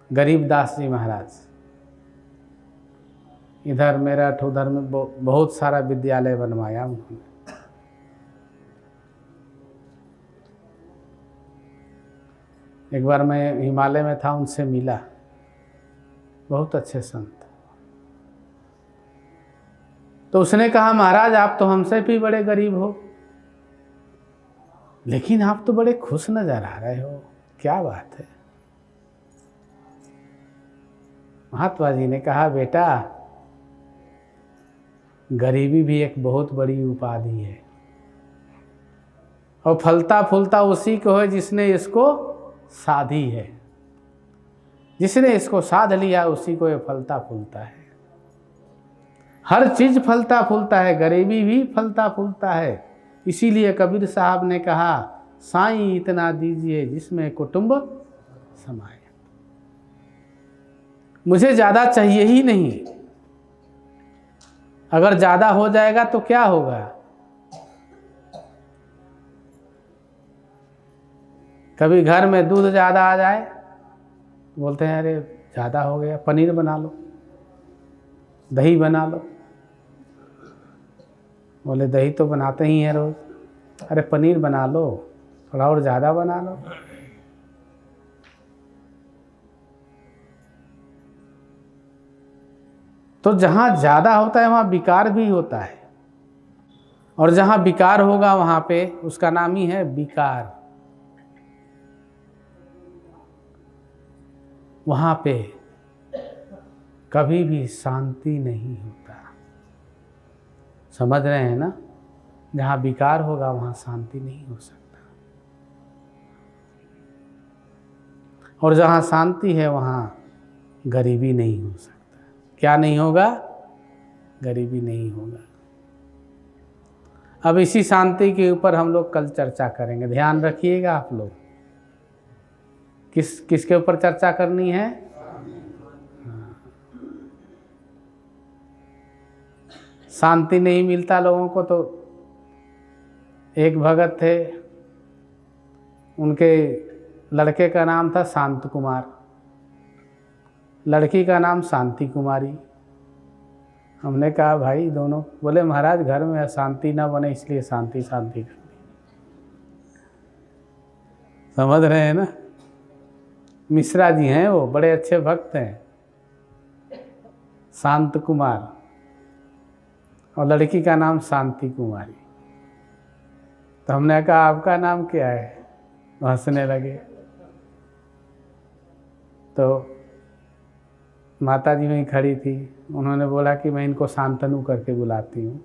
गरीबदास जी महाराज। इधर मेरठ, उधर में बहुत सारा विद्यालय बनवाया उन्होंने। एक बार मैं हिमालय में था, उनसे मिला, बहुत अच्छे संत। तो उसने कहा महाराज आप तो हमसे भी बड़े गरीब हो, लेकिन आप तो बड़े खुश नजर आ रहे हो, क्या बात है? महात्मा जी ने कहा बेटा, गरीबी भी एक बहुत बड़ी उपाधि है, और फलता फूलता उसी को है जिसने इसको साधी है। जिसने इसको साध लिया उसी को ये फलता फूलता है। हर चीज फलता फूलता है, गरीबी भी फलता फूलता है। इसीलिए कबीर साहब ने कहा साईं इतना दीजिए जिसमें कुटुंब समाए। मुझे ज्यादा चाहिए ही नहीं, अगर ज्यादा हो जाएगा तो क्या होगा? कभी घर में दूध ज्यादा आ जाए, बोलते हैं अरे ज्यादा हो गया, पनीर बना लो, दही बना लो। बोले दही तो बनाते ही हैं रोज, अरे पनीर बना लो, थोड़ा और ज़्यादा बना लो। तो जहाँ ज़्यादा होता है वहाँ विकार भी होता है, और जहाँ विकार होगा वहाँ पे उसका नाम ही है विकार। वहाँ पे कभी भी शांति नहीं होता। समझ रहे हैं ना? जहाँ विकार होगा वहाँ शांति नहीं हो सकता, और जहाँ शांति है वहाँ गरीबी नहीं हो सकता। क्या नहीं होगा? गरीबी नहीं होगा। अब इसी शांति के ऊपर हम लोग कल चर्चा करेंगे, ध्यान रखिएगा आप लोग। किसके ऊपर चर्चा करनी है? शांति नहीं मिलता लोगों को। तो एक भगत थे, उनके लड़के का नाम था शांत कुमार, लड़की का नाम शांति कुमारी। हमने कहा भाई दोनों, बोले महाराज घर में अशांति ना बने इसलिए शांति शांति करनी। समझ रहे हैं ना? मिश्रा जी हैं, वो बड़े अच्छे भक्त हैं, शांत कुमार, और लड़की का नाम शांति कुमारी। तो हमने कहा आपका नाम क्या है? हंसने लगे। तो माता जी वहीं खड़ी थी, उन्होंने बोला कि मैं इनको शांतनु करके बुलाती हूँ।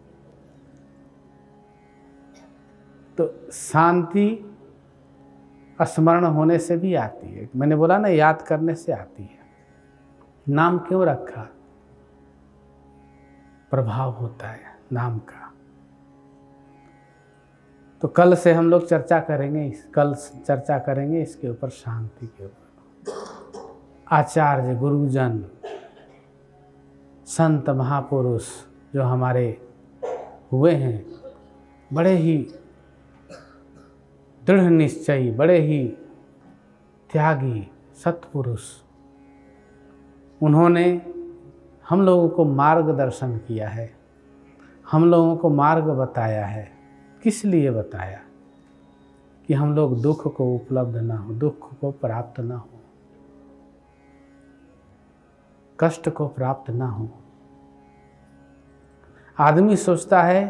तो शांति स्मरण होने से भी आती है। मैंने बोला ना, याद करने से आती है। नाम क्यों रखा? प्रभाव होता है नाम का। तो कल से हम लोग चर्चा करेंगे इसके ऊपर, शांति के ऊपर। आचार्य, गुरुजन, संत, महापुरुष जो हमारे हुए हैं, बड़े ही दृढ़ निश्चयी, बड़े ही त्यागी सत्पुरुष, उन्होंने हम लोगों को मार्गदर्शन किया है, हम लोगों को मार्ग बताया है। किस लिए बताया? कि हम लोग दुख को उपलब्ध ना हो, दुख को प्राप्त ना हो, कष्ट को प्राप्त ना हो। आदमी सोचता है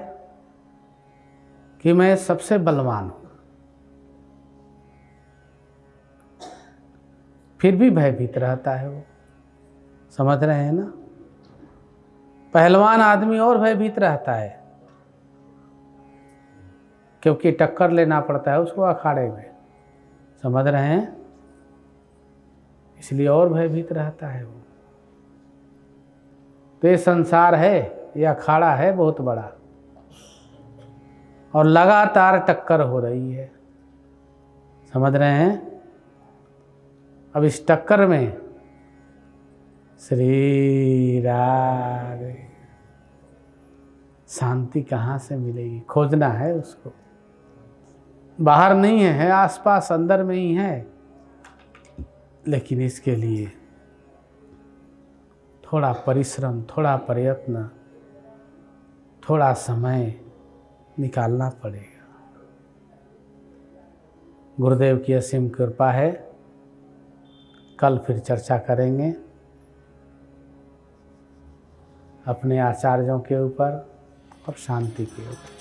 कि मैं सबसे बलवान हूँ, फिर भी भयभीत रहता है वो। समझ रहे हैं ना? पहलवान आदमी और भयभीत रहता है, क्योंकि टक्कर लेना पड़ता है उसको अखाड़े में। समझ रहे हैं? इसलिए और भयभीत रहता है वो। तो ये संसार है, ये अखाड़ा है बहुत बड़ा, और लगातार टक्कर हो रही है। समझ रहे हैं? अब इस टक्कर में श्री राधे, शांति कहाँ से मिलेगी? खोजना है उसको। बाहर नहीं है आसपास, अंदर में ही है। लेकिन इसके लिए थोड़ा परिश्रम, थोड़ा प्रयत्न, थोड़ा समय निकालना पड़ेगा। गुरुदेव की असीम कृपा है। कल फिर चर्चा करेंगे अपने आचार्यों के ऊपर और शांति के ऊपर।